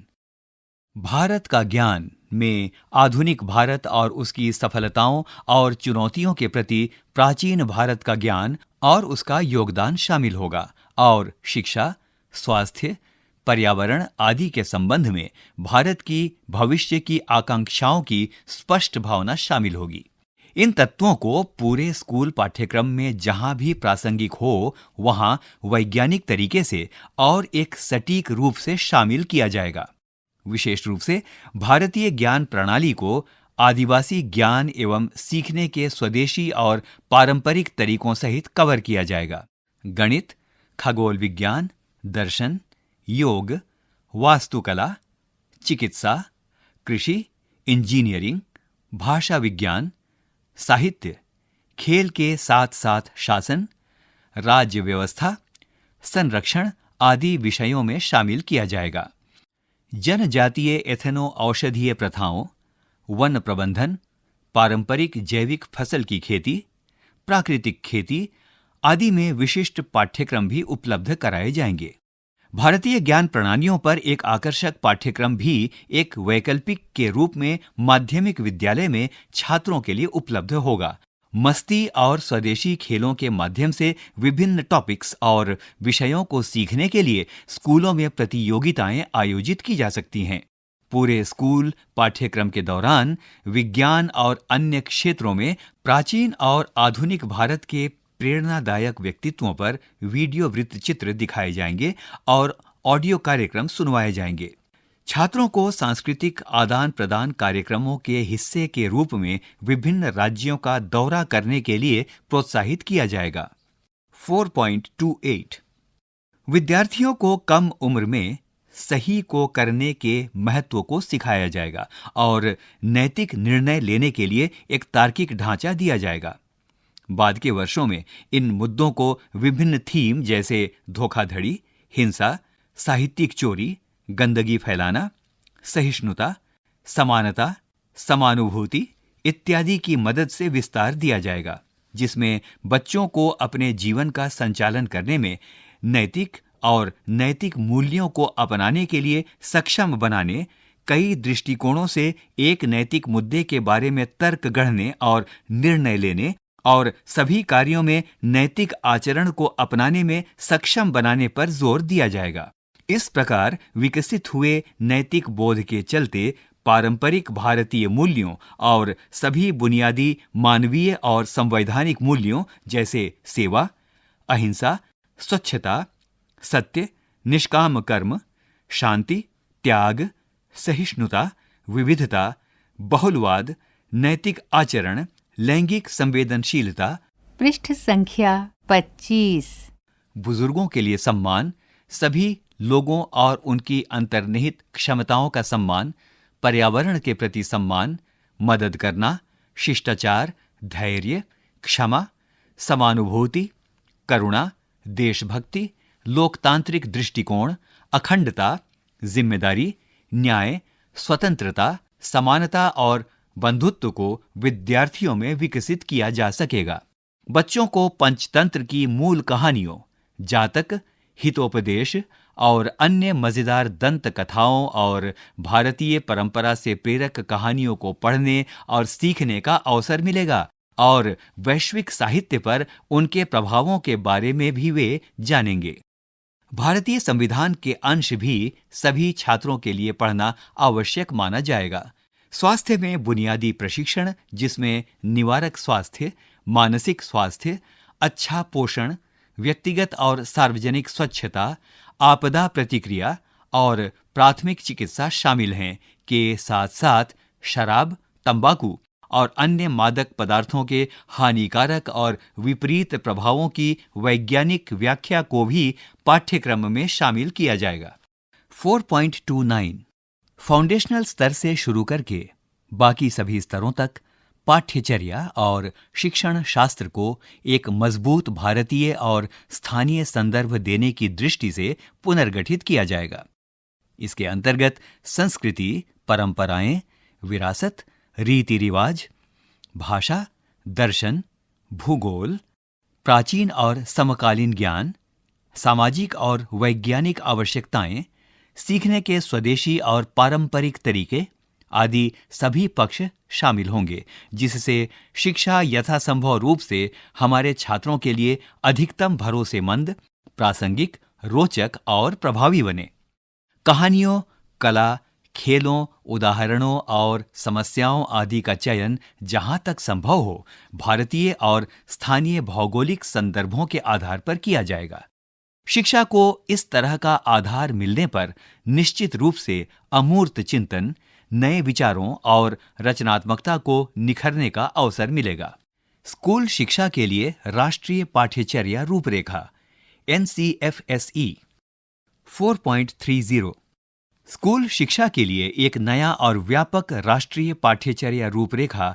भारत का ज्ञान में आधुनिक भारत और उसकी सफलताओं और चुनौतियों के प्रति प्राचीन भारत का ज्ञान और उसका योगदान शामिल होगा और शिक्षा, स्वास्थ्य, पर्यावरण आदि के संबंध में भारत की भविष्य की आकांक्षाओं की स्पष्ट भावना शामिल होगी। इन तत्वों को पूरे स्कूल पाठ्यक्रम में जहां भी प्रासंगिक हो वहां वैज्ञानिक तरीके से और एक सटीक रूप से शामिल किया जाएगा। विशेष रूप से भारतीय ज्ञान प्रणाली को आदिवासी ज्ञान एवं सीखने के स्वदेशी और पारंपरिक तरीकों सहित कवर किया जाएगा। गणित, खगोल विज्ञान, दर्शन, योग, वास्तुकला, चिकित्सा, कृषि, इंजीनियरिंग, भाषा विज्ञान, साहित्य, खेल के साथ साथ शासन, राज्य व्यवस्था, संरक्षण आदि विषयों में शामिल किया जाएगा। जनजातीय एथनो औषधीय प्रथाओं, वन प्रबंधन, पारंपरिक जैविक फसल की खेती, प्राकृतिक खेती आदि में विशिष्ट पाठ्यक्रम भी उपलब्ध कराए जाएंगे। भारतीय ज्ञान प्रणालियों पर एक आकर्षक पाठ्यक्रम भी एक वैकल्पिक के रूप में माध्यमिक विद्यालय में छात्रों के लिए उपलब्ध होगा। मस्ती और स्वदेशी खेलों के माध्यम से विभिन्न टॉपिक्स और विषयों को सीखने के लिए स्कूलों में प्रतियोगिताएं आयोजित की जा सकती हैं। पूरे स्कूल पाठ्यक्रम के दौरान विज्ञान और अन्य क्षेत्रों में प्राचीन और आधुनिक भारत के प्रेरणादायक व्यक्तित्वों पर वीडियो वृत्तचित्र दिखाए जाएंगे और ऑडियो कार्यक्रम सुनवाए जाएंगे। छात्रों को सांस्कृतिक आदान प्रदान कार्यक्रमों के हिस्से के रूप में विभिन्न राज्यों का दौरा करने के लिए प्रोत्साहित किया जाएगा। 4.28 विद्यार्थियों को कम उम्र में सही को करने के महत्व को सिखाया जाएगा और नैतिक निर्णय लेने के लिए एक तार्किक ढांचा दिया जाएगा। बाद के वर्षों में इन मुद्दों को विभिन्न थीम जैसे धोखाधड़ी, हिंसा, साहित्यिक चोरी, गंदगी फैलाना, सहिष्णुता, समानता, समानुभूति इत्यादि की मदद से विस्तार दिया जाएगा, जिसमें बच्चों को अपने जीवन का संचालन करने में नैतिक और नैतिक मूल्यों को अपनाने के लिए सक्षम बनाने, कई दृष्टिकोणों से एक नैतिक मुद्दे के बारे में तर्क गढ़ने और निर्णय लेने और सभी कार्यों में नैतिक आचरण को अपनाने में सक्षम बनाने पर जोर दिया जाएगा। इस प्रकार विकसित हुए नैतिक बोध के चलते पारंपरिक भारतीय मूल्यों और सभी बुनियादी मानवीय और संवैधानिक मूल्यों जैसे सेवा, अहिंसा, स्वच्छता, सत्य, निष्काम कर्म, शांति, त्याग, सहिष्णुता, विविधता, बहुलवाद, नैतिक आचरण, लैंगिक संवेदनशीलता, पृष्ठ संख्या 25 बुजुर्गों के लिए सम्मान, सभी लोगों और उनकी अंतर्निहित क्षमताओं का सम्मान, पर्यावरण के प्रति सम्मान, मदद करना, शिष्टाचार, धैर्य, क्षमा, समानुभूति, करुणा, देशभक्ति, लोकतांत्रिक दृष्टिकोण, अखंडता, जिम्मेदारी, न्याय, स्वतंत्रता, समानता और बंधुत्व को विद्यार्थियों में विकसित किया जा सकेगा। बच्चों को पंचतंत्र की मूल कहानियों, जातक, हितोपदेश और अन्य मजेदार दंत कथाओं और भारतीय परंपरा से प्रेरक कहानियों को पढ़ने और सीखने का अवसर मिलेगा और वैश्विक साहित्य पर उनके प्रभावों के बारे में भी वे जानेंगे। भारतीय संविधान के अंश भी सभी छात्रों के लिए पढ़ना आवश्यक माना जाएगा। स्वास्थ्य में बुनियादी प्रशिक्षण, जिसमें निवारक स्वास्थ्य, मानसिक स्वास्थ्य, अच्छा पोषण, व्यक्तिगत और सार्वजनिक स्वच्छता, आपदा प्रतिक्रिया और प्राथमिक चिकित्सा शामिल हैं, के साथ साथ शराब, तंबाकू और अन्य मादक पदार्थों के हानिकारक और विपरीत प्रभावों की वैज्ञानिक व्याख्या को भी पाठ्यक्रम में शामिल किया जाएगा। 4.29 फाउंडेशनल स्तर से शुरू करके बाकी सभी स्तरों तक पाठ्यचर्या और शिक्षण शास्त्र को एक मजबूत भारतीय और स्थानीय संदर्भ देने की दृष्टि से पुनर्गठित किया जाएगा। इसके अंतर्गत संस्कृति, परंपराएं, विरासत, रीति रिवाज, भाषा, दर्शन, भूगोल, प्राचीन और समकालीन ज्ञान, सामाजिक और वैज्ञानिक आवश्यकताएं, सीखने के स्वदेशी और पारंपरिक तरीके आदि सभी पक्ष शामिल होंगे, जिससे शिक्षा यथासंभव रूप से हमारे छात्रों के लिए अधिकतम भरोसेमंद, प्रासंगिक, रोचक और प्रभावी बने। कहानियों, कला, खेलों, उदाहरणों और समस्याओं आदि का चयन जहां तक संभव हो भारतीय और स्थानीय भौगोलिक संदर्भों के आधार पर किया जाएगा। शिक्षा को इस तरह का आधार मिलने पर निश्चित रूप से अमूर्त चिंतन, नए विचारों और रचनात्मकता को निखरने का अवसर मिलेगा। स्कूल शिक्षा के लिए राष्ट्रीय पाठ्यचर्या रूपरेखा NCFSE 4.30 स्कूल शिक्षा के लिए एक नया और व्यापक राष्ट्रीय पाठ्यचर्या रूपरेखा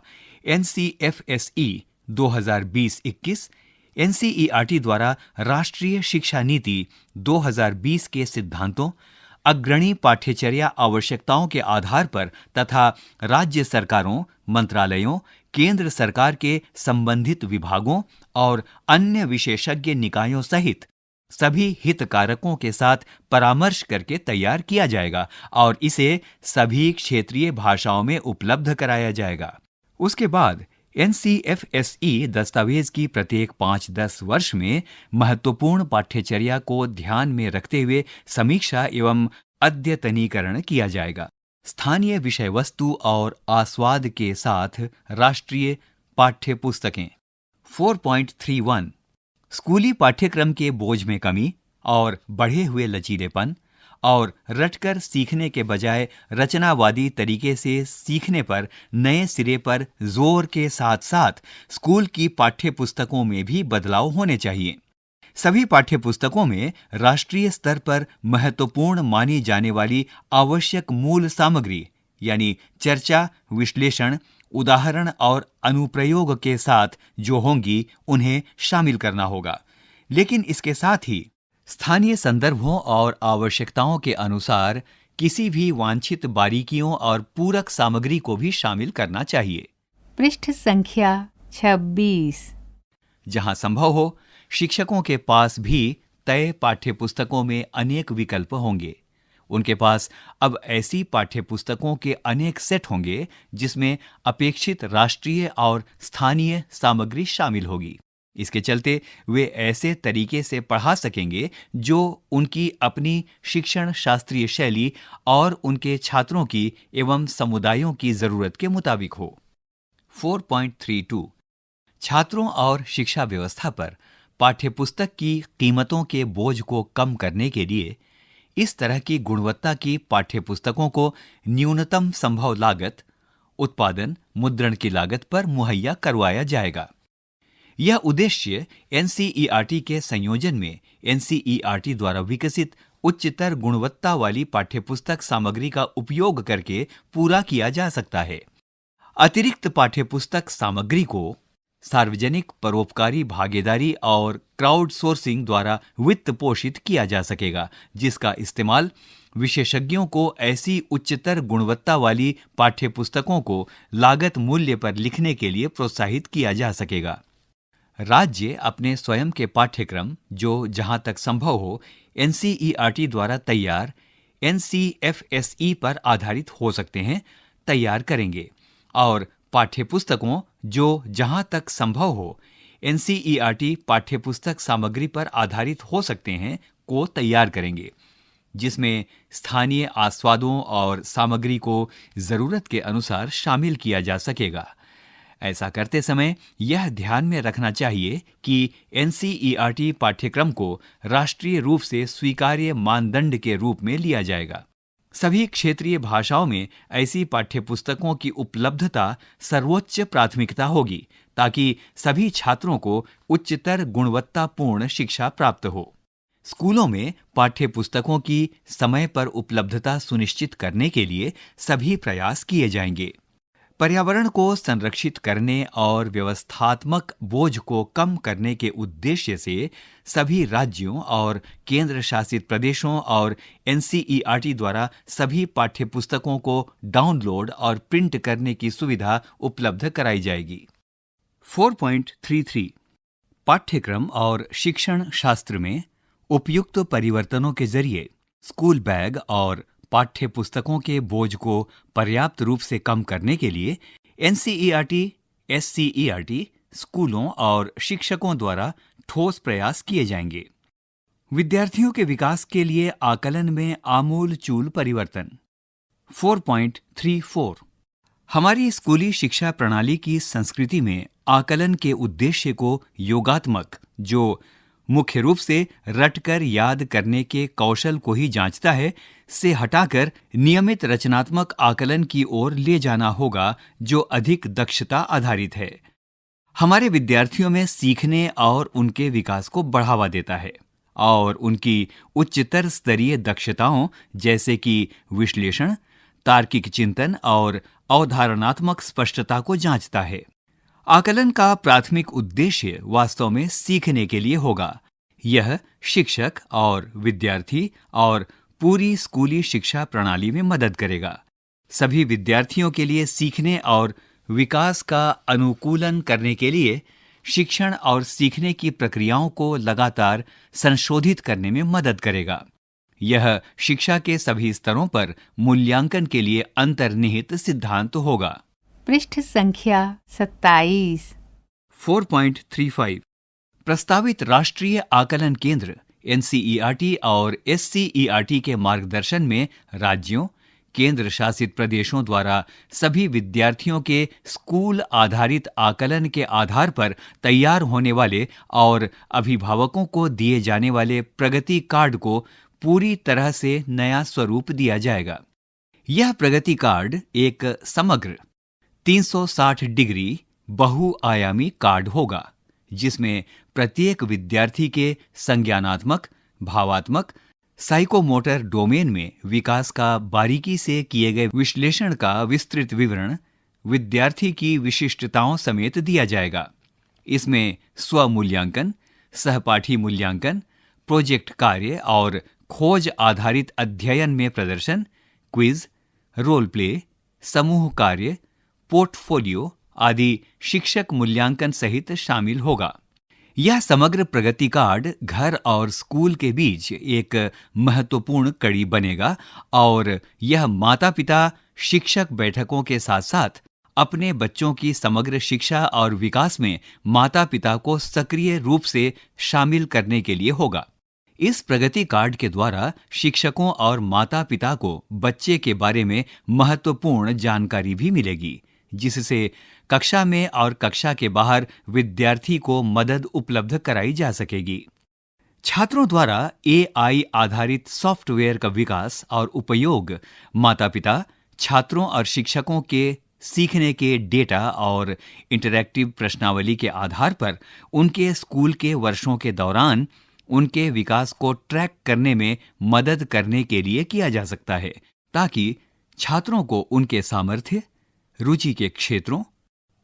NCFSE 2020-21 NCERT द्वारा राष्ट्रीय शिक्षा नीति 2020 के सिद्धांतों, अग्रणी पाठ्यचर्या आवश्यकताओं के आधार पर तथा राज्य सरकारों, मंत्रालयों, केंद्र सरकार के संबंधित विभागों और अन्य विशेषज्ञ निकायों सहित सभी हितधारकों के साथ परामर्श करके तैयार किया जाएगा और इसे सभी क्षेत्रीय भाषाओं में उपलब्ध कराया जाएगा। उसके बाद NCFSE दस्तावेज की प्रत्येक 5-10 वर्ष में महत्वपूर्ण पाठ्यचर्या को ध्यान में रखते हुए समीक्षा एवं अद्यतनीकरण किया जाएगा। स्थानीय विषय वस्तु और आस्वाद के साथ राष्ट्रीय पाठ्य पुस्तकें 4.31 स्कूली पाठ्यक्रम के बोझ में कमी और बढ़े हुए लचीलेपन और रटकर सीखने के बजाय रचनावादी तरीके से सीखने पर नए सिरे पर जोर के साथ साथ स्कूल की पाठ्य पुस्तकों में भी बदलाव होने चाहिए। सभी पाठ्य पुस्तकों में राष्ट्रीय स्तर पर महत्वपूर्ण मानी जाने वाली आवश्यक मूल सामग्री यानी चर्चा, विश्लेषण, उदाहरण और अनुप्रयोग के साथ जो होंगी उन्हें शामिल करना होगा। लेकिन इसके साथ ही स्थानीय संदर्भों और आवश्यकताओं के अनुसार किसी भी वांछित बारीकियों और पूरक सामग्री को भी शामिल करना चाहिए। पृष्ठ संख्या 26 जहां संभव हो शिक्षकों के पास भी तय पाठ्यपुस्तकों में अनेक विकल्प होंगे। उनके पास अब ऐसी पाठ्यपुस्तकों के अनेक सेट होंगे जिसमें अपेक्षित राष्ट्रीय और स्थानीय सामग्री शामिल होगी। इसके चलते वे ऐसे तरीके से पढ़ा सकेंगे जो उनकी अपनी शिक्षण शास्त्रीय शैली और उनके छात्रों की एवं समुदायों की जरूरत के मुताबिक हो। 4.32 छात्रों और शिक्षा व्यवस्था पर पाठ्यपुस्तक की कीमतों के बोझ को कम करने के लिए इस तरह की गुणवत्ता की पाठ्यपुस्तकों को न्यूनतम संभव लागत, उत्पादन, मुद्रण की लागत पर मुहैया करवाया जाएगा। यह उद्देश्य NCERT के संयोजन में NCERT द्वारा विकसित उच्चतर गुणवत्ता वाली पाठ्यपुस्तक सामग्री का उपयोग करके पूरा किया जा सकता है। अतिरिक्त पाठ्यपुस्तक सामग्री को सार्वजनिक परोपकारी भागीदारी और क्राउड सोर्सिंग द्वारा वित्त पोषित किया जा सकेगा, जिसका इस्तेमाल विशेषज्ञों को ऐसी उच्चतर गुणवत्ता वाली पाठ्यपुस्तकों को लागत मूल्य पर लिखने के लिए प्रोत्साहित किया जा सकेगा। राज्य अपने स्वयं के पाठ्यक्रम, जो जहां तक संभव हो एनसीईआरटी द्वारा तैयार एनसीएफएसई पर आधारित हो सकते हैं, तैयार करेंगे और पाठ्यपुस्तकों, जो जहां तक संभव हो एनसीईआरटी पाठ्यपुस्तक सामग्री पर आधारित हो सकते हैं, को तैयार करेंगे, जिसमें स्थानीय आस्वादों और सामग्री को जरूरत के अनुसार शामिल किया जा सकेगा। ऐसा करते समय यह ध्यान में रखना चाहिए कि एनसीईआरटी पाठ्यक्रम को राष्ट्रीय रूप से स्वीकार्य मानदंड के रूप में लिया जाएगा। सभी क्षेत्रीय भाषाओं में ऐसी पाठ्यपुस्तकों की उपलब्धता सर्वोच्च प्राथमिकता होगी, ताकि सभी छात्रों को उच्चतर गुणवत्तापूर्ण शिक्षा प्राप्त हो। स्कूलों में पाठ्यपुस्तकों की समय पर उपलब्धता सुनिश्चित करने के लिए सभी प्रयास किए जाएंगे। पर्यावरण को संरक्षित करने और व्यवस्थात्मक बोझ को कम करने के उद्देश्य से सभी राज्यों और केंद्र शासित प्रदेशों और एनसीईआरटी द्वारा सभी पाठ्यपुस्तकों को डाउनलोड और प्रिंट करने की सुविधा उपलब्ध कराई जाएगी। 4.33 पाठ्यक्रम और शिक्षण शास्त्र में उपयुक्त परिवर्तनों के जरिए स्कूल बैग और पाठ्य पुस्तकों के बोझ को पर्याप्त रूप से कम करने के लिए एनसीईआरटी, एससीईआरटी, स्कूलों और शिक्षकों द्वारा ठोस प्रयास किए जाएंगे। विद्यार्थियों के विकास के लिए आकलन में आमूल-चूल परिवर्तन। 4.34 हमारी स्कूली शिक्षा प्रणाली की संस्कृति में आकलन के उद्देश्य को योगात्मक, जो मुख्य रूप से रटकर याद करने के कौशल को ही जांचता है, से हटाकर नियमित रचनात्मक आकलन की ओर ले जाना होगा, जो अधिक दक्षता आधारित है। हमारे विद्यार्थियों में सीखने और उनके विकास को बढ़ावा देता है और उनकी उच्चतर स्तरीय दक्षताओं जैसे कि विश्लेषण, तार्किक चिंतन और अवधारणात्मक स्पष्टता को जांचता है। आकलन का प्राथमिक उद्देश्य वास्तव में सीखने के लिए होगा। यह शिक्षक और विद्यार्थी और पूरी स्कूली शिक्षा प्रणाली में मदद करेगा। सभी विद्यार्थियों के लिए सीखने और विकास का अनुकूलन करने के लिए शिक्षण और सीखने की प्रक्रियाओं को लगातार संशोधित करने में मदद करेगा। यह शिक्षा के सभी स्तरों पर मूल्यांकन के लिए अंतर्निहित सिद्धांत होगा। पृष्ठ संख्या 27। 4.35 प्रस्तावित राष्ट्रीय आकलन केंद्र एनसीईआरटी और एससीईआरटी के मार्गदर्शन में राज्यों, केंद्र शासित प्रदेशों द्वारा सभी विद्यार्थियों के स्कूल आधारित आकलन के आधार पर तैयार होने वाले और अभिभावकों को दिए जाने वाले प्रगति कार्ड को पूरी तरह से नया स्वरूप दिया जाएगा। यह प्रगति कार्ड एक समग्र 360 डिग्री बहुआयामी कार्ड होगा, जिसमें प्रत्येक विद्यार्थी के संज्ञानात्मक, भावात्मक, साइकोमोटर डोमेन में विकास का बारीकी से किए गए विश्लेषण का विस्तृत विवरण विद्यार्थी की विशिष्टताओं समेत दिया जाएगा। इसमें स्वमूल्यांकन, सहपाठी मूल्यांकन, प्रोजेक्ट कार्य और खोज आधारित अध्ययन में प्रदर्शन, क्विज, रोल प्ले, समूह कार्य, पोर्टफोलियो आदि शिक्षक मूल्यांकन सहित शामिल होगा। यह समग्र प्रगति कार्ड घर और स्कूल के बीच एक महत्वपूर्ण कड़ी बनेगा और यह माता-पिता शिक्षक बैठकों के साथ साथ अपने बच्चों की समग्र शिक्षा और विकास में माता-पिता को सक्रिय रूप से शामिल करने के लिए होगा। इस प्रगति कार्ड के द्वारा शिक्षकों और माता-पिता को बच्चे के बारे में महत्वपूर्ण जानकारी भी मिलेगी, जिससे कक्षा में और कक्षा के बाहर विद्यार्थी को मदद उपलब्ध कराई जा सकेगी। छात्रों द्वारा एआई आधारित सॉफ्टवेयर का विकास और उपयोग माता-पिता, छात्रों और शिक्षकों के सीखने के डेटा और इंटरैक्टिव प्रश्नावली के आधार पर उनके स्कूल के वर्षों के दौरान उनके विकास को ट्रैक करने में मदद करने के लिए किया जा सकता है, ताकि छात्रों को उनके सामर्थ्य, रुचि के क्षेत्रों,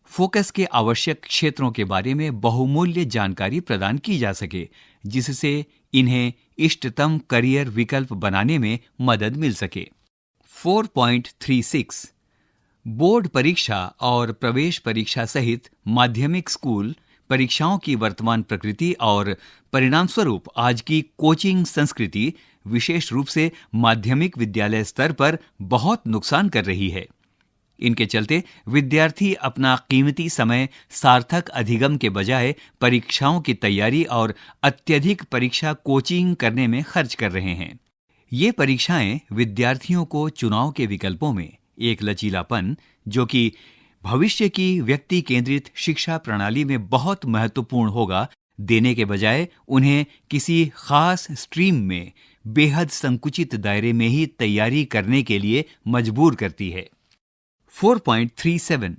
फोकस के आवश्यक क्षेत्रों के बारे में बहुमूल्य जानकारी प्रदान की जा सके, जिससे इन्हें इष्टतम करियर विकल्प बनाने में मदद मिल सके। 4.36 बोर्ड परीक्षा और प्रवेश परीक्षा सहित माध्यमिक स्कूल परीक्षाओं की वर्तमान प्रकृति और परिणाम स्वरूप आज की कोचिंग संस्कृति विशेष रूप से माध्यमिक विद्यालय स्तर पर बहुत नुकसान कर रही है। इनके चलते विद्यार्थी अपना कीमती समय सार्थक अधिगम के बजाय परीक्षाओं की तैयारी और अत्यधिक परीक्षा कोचिंग करने में खर्च कर रहे हैं। ये परीक्षाएं विद्यार्थियों को चुनाव के विकल्पों में एक लचीलापन, जो कि भविष्य की व्यक्ति केंद्रित शिक्षा प्रणाली में बहुत महत्वपूर्ण होगा, देने के बजाय उन्हें किसी खास स्ट्रीम में बेहद संकुचित दायरे में ही तैयारी करने के लिए मजबूर करती है। 4.37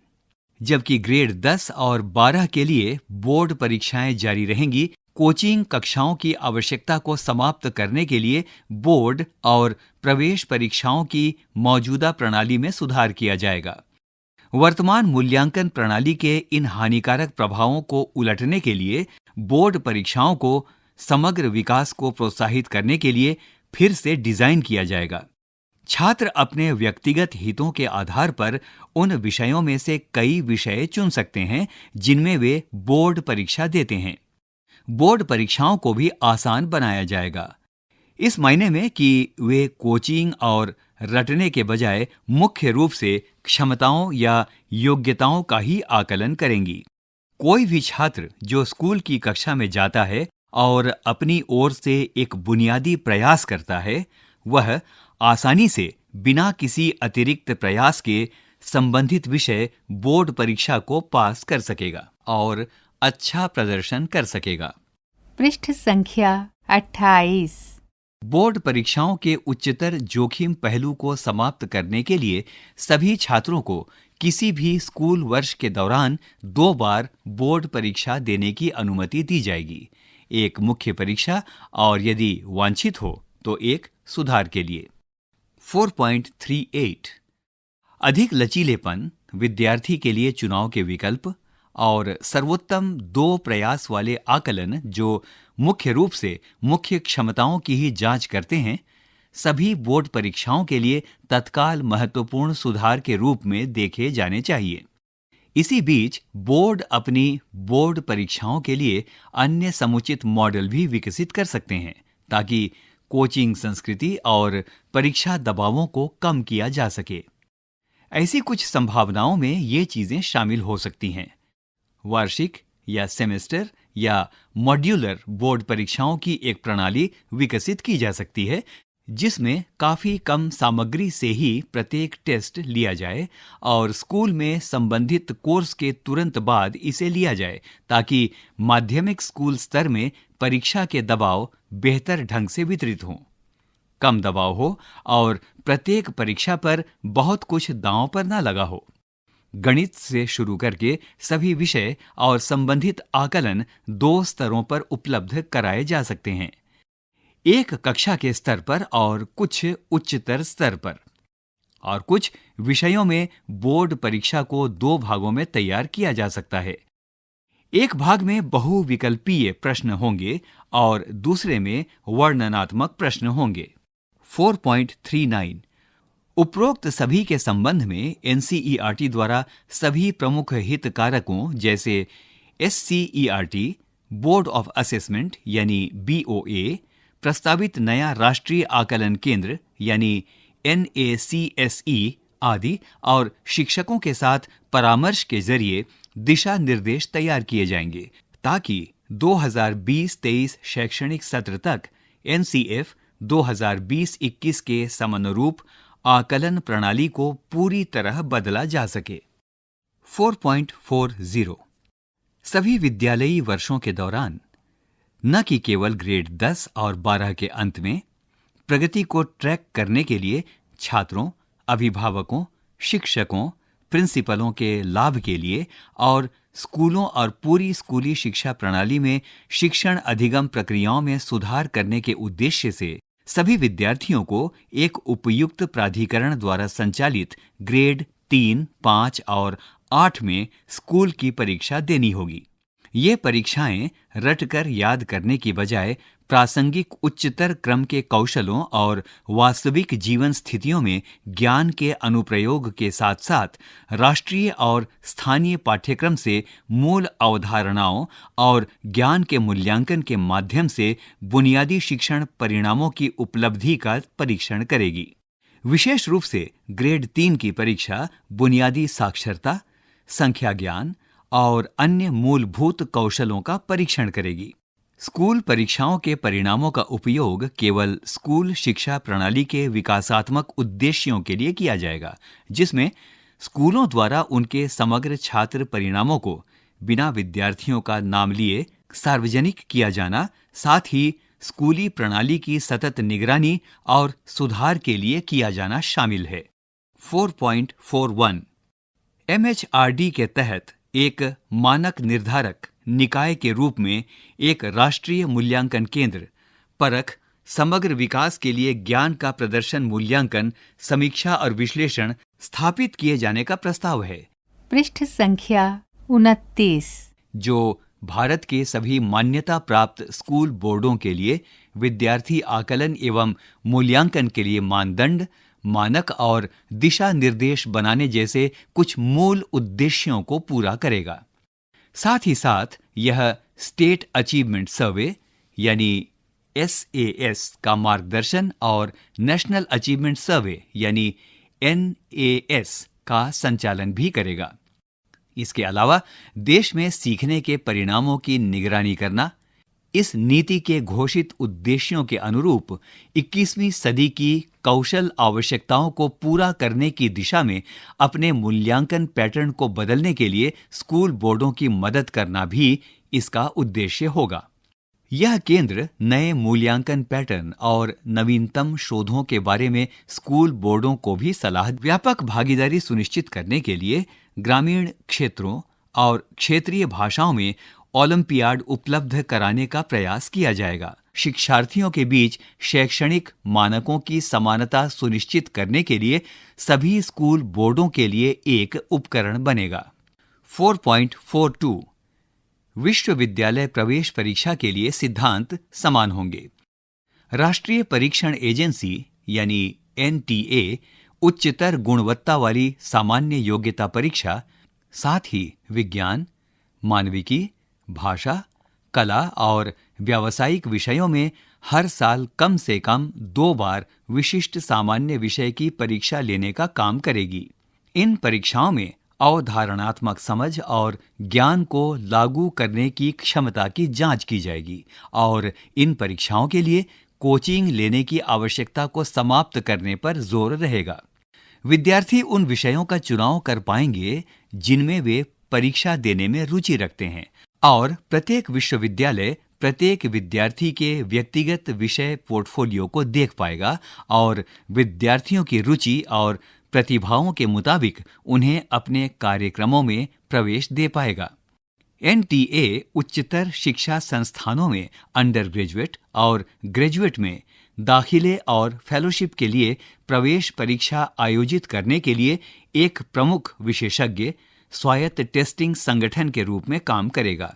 जबकि ग्रेड 10 और 12 के लिए बोर्ड परीक्षाएं जारी रहेंगी, कोचिंग कक्षाओं की आवश्यकता को समाप्त करने के लिए बोर्ड और प्रवेश परीक्षाओं की मौजूदा प्रणाली में सुधार किया जाएगा। वर्तमान मूल्यांकन प्रणाली के इन हानिकारक प्रभावों को उलटने के लिए बोर्ड परीक्षाओं को समग्र विकास को प्रोत्साहित करने के लिए फिर से डिजाइन किया जाएगा। छात्र अपने व्यक्तिगत हितों के आधार पर उन विषयों में से कई विषय चुन सकते हैं जिनमें वे बोर्ड परीक्षा देते हैं। बोर्ड परीक्षाओं को भी आसान बनाया जाएगा, इस मायने में कि वे कोचिंग और रटने के बजाय मुख्य रूप से क्षमताओं या योग्यताओं का ही आकलन करेंगी। कोई भी छात्र जो स्कूल की कक्षा में जाता है और अपनी ओर से एक बुनियादी प्रयास करता है, वह आसानी से बिना किसी अतिरिक्त प्रयास के संबंधित विषय बोर्ड परीक्षा को पास कर सकेगा और अच्छा प्रदर्शन कर सकेगा। पृष्ठ संख्या 28। बोर्ड परीक्षाओं के उच्चतर जोखिम पहलू को समाप्त करने के लिए सभी छात्रों को किसी भी स्कूल वर्ष के दौरान 2 बार बोर्ड परीक्षा देने की अनुमति दी जाएगी, एक मुख्य परीक्षा और यदि वांछित हो तो एक सुधार के लिए। 4.38 अधिक लचीलेपन विद्यार्थी के लिए चुनाव के विकल्प और सर्वोत्तम 2 प्रयास वाले आकलन जो मुख्य रूप से मुख्य क्षमताओं की ही जांच करते हैं, सभी बोर्ड परीक्षाओं के लिए तत्काल महत्वपूर्ण सुधार के रूप में देखे जाने चाहिए। इसी बीच बोर्ड अपनी बोर्ड परीक्षाओं के लिए अन्य समुचित मॉडल भी विकसित कर सकते हैं ताकि कोचिंग संस्कृति और परीक्षा दबावों को कम किया जा सके। ऐसी कुछ संभावनाओं में ये चीजें शामिल हो सकती हैं। वार्षिक या सेमेस्टर या मॉड्यूलर बोर्ड परीक्षाओं की एक प्रणाली विकसित की जा सकती है जिसमें काफी कम सामग्री से ही प्रत्येक टेस्ट लिया जाए और स्कूल में संबंधित कोर्स के तुरंत बाद इसे लिया जाए ताकि माध्यमिक स्कूल स्तर में परीक्षा के दबाव बेहतर ढंग से वितरित हों, कम दबाव हो और प्रत्येक परीक्षा पर बहुत कुछ दांव पर न लगा हो। गणित से शुरू करके सभी विषय और संबंधित आकलन 2 स्तरों पर उपलब्ध कराए जा सकते हैं, एक कक्षा के स्तर पर और कुछ उच्चतर स्तर पर। और कुछ विषयों में बोर्ड परीक्षा को 2 भागों में तैयार किया जा सकता है। एक भाग में बहुविकल्पीय प्रश्न होंगे और दूसरे में वर्णनात्मक प्रश्न होंगे। 4.39 उपरोक्त सभी के संबंध में एनसीईआरटी द्वारा सभी प्रमुख हितकारकों जैसे एससीईआरटी, बोर्ड ऑफ असेसमेंट यानी बीओए, प्रस्तावित नया राष्ट्रीय आकलन केंद्र यानी NACSE आदि और शिक्षकों के साथ परामर्श के जरिए दिशा निर्देश तैयार किए जाएंगे ताकि 2020-23 शैक्षणिक सत्र तक NCF 2020-21 के समनुरूप आकलन प्रणाली को पूरी तरह बदला जा सके। 4.40 सभी विद्यालयी वर्षों के दौरान न कि केवल ग्रेड 10 और 12 के अंत में प्रगति को ट्रैक करने के लिए छात्रों, अभिभावकों, शिक्षकों, प्रिंसिपलों के लाभ के लिए और स्कूलों और पूरी स्कूली शिक्षा प्रणाली में शिक्षण अधिगम प्रक्रियाओं में सुधार करने के उद्देश्य से सभी विद्यार्थियों को एक उपयुक्त प्राधिकरण द्वारा संचालित ग्रेड 3, 5 और 8 में स्कूल की परीक्षा देनी होगी। ये परीक्षाएं रटकर याद करने की बजाय प्रासंगिक उच्चतर क्रम के कौशलों और वास्तविक जीवन स्थितियों में ज्ञान के अनुप्रयोग के साथ साथ राष्ट्रीय और स्थानीय पाठ्यक्रम से मूल अवधारणाओं और ज्ञान के मूल्यांकन के माध्यम से बुनियादी शिक्षण परिणामों की उपलब्धि का परीक्षण करेगी। विशेष रूप से ग्रेड 3 की परीक्षा बुनियादी साक्षरता, संख्या ज्ञान और अन्य मूलभूत कौशलों का परीक्षण करेगी। स्कूल परीक्षाओं के परिणामों का उपयोग केवल स्कूल शिक्षा प्रणाली के विकासात्मक उद्देश्यों के लिए किया जाएगा, जिसमें स्कूलों द्वारा उनके समग्र छात्र परिणामों को बिना विद्यार्थियों का नाम लिए सार्वजनिक किया जाना, साथ ही स्कूली प्रणाली की सतत निगरानी और सुधार के लिए किया जाना शामिल है। 4.41 MHRD के तहत एक मानक निर्धारक निकाय के रूप में एक राष्ट्रीय मूल्यांकन केंद्र, परख, समग्र विकास के लिए ज्ञान का प्रदर्शन मूल्यांकन, समीक्षा और विश्लेषण स्थापित किए जाने का प्रस्ताव है। पृष्ठ संख्या 29 जो भारत के सभी मान्यता प्राप्त स्कूल बोर्डों के लिए विद्यार्थी आकलन एवं मूल्यांकन के लिए मानदंड, मानक और दिशा निर्देश बनाने जैसे कुछ मूल उद्देश्यों को पूरा करेगा। साथ ही साथ यह स्टेट अचीवमेंट सर्वे यानी SAS का मार्गदर्शन और नेशनल अचीवमेंट सर्वे यानी NAS का संचालन भी करेगा। इसके अलावा देश में सीखने के परिणामों की निगरानी करना, इस नीति के घोषित उद्देश्यों के अनुरूप 21वीं सदी की कौशल आवश्यकताओं को पूरा करने की दिशा में अपने मूल्यांकन पैटर्न को बदलने के लिए स्कूल बोर्डों की मदद करना भी इसका उद्देश्य होगा। यह केंद्र नए मूल्यांकन पैटर्न और नवीनतम शोधों के बारे में स्कूल बोर्डों को भी सलाह, व्यापक भागीदारी सुनिश्चित करने के लिए ग्रामीण क्षेत्रों और क्षेत्रीय भाषाओं में ओलंपियाड उपलब्ध कराने का प्रयास किया जाएगा। शिक्षार्थियों के बीच शैक्षणिक मानकों की समानता सुनिश्चित करने के लिए सभी स्कूल बोर्डों के लिए एक उपकरण बनेगा। 4.42 विश्वविद्यालय प्रवेश परीक्षा के लिए सिद्धांत समान होंगे। राष्ट्रीय परीक्षण एजेंसी यानी NTA उच्चतर गुणवत्ता वाली सामान्य योग्यता परीक्षा, साथ ही विज्ञान, मानविकी, भाषा, कला और व्यावसायिक विषयों में हर साल कम से कम 2 बार विशिष्ट सामान्य विषय की परीक्षा लेने का काम करेगी। इन परीक्षाओं में अवधारणात्मक समझ और ज्ञान को लागू करने की क्षमता की जांच की जाएगी और इन परीक्षाओं के लिए कोचिंग लेने की आवश्यकता को समाप्त करने पर जोर रहेगा। विद्यार्थी उन विषयों का चुनाव कर पाएंगे जिनमें वे परीक्षा देने में रुचि रखते हैं और प्रत्येक विश्वविद्यालय प्रत्येक विद्यार्थी के व्यक्तिगत विषय पोर्टफोलियो को देख पाएगा और विद्यार्थियों की रुचि और प्रतिभाओं के मुताबिक उन्हें अपने कार्यक्रमों में प्रवेश दे पाएगा। NTA उच्चतर शिक्षा संस्थानों में अंडर ग्रेजुएट और ग्रेजुएट में दाखिले और फेलोशिप के लिए प्रवेश परीक्षा आयोजित करने के लिए एक प्रमुख विशेषज्ञ स्वायत्त टेस्टिंग संगठन के रूप में काम करेगा।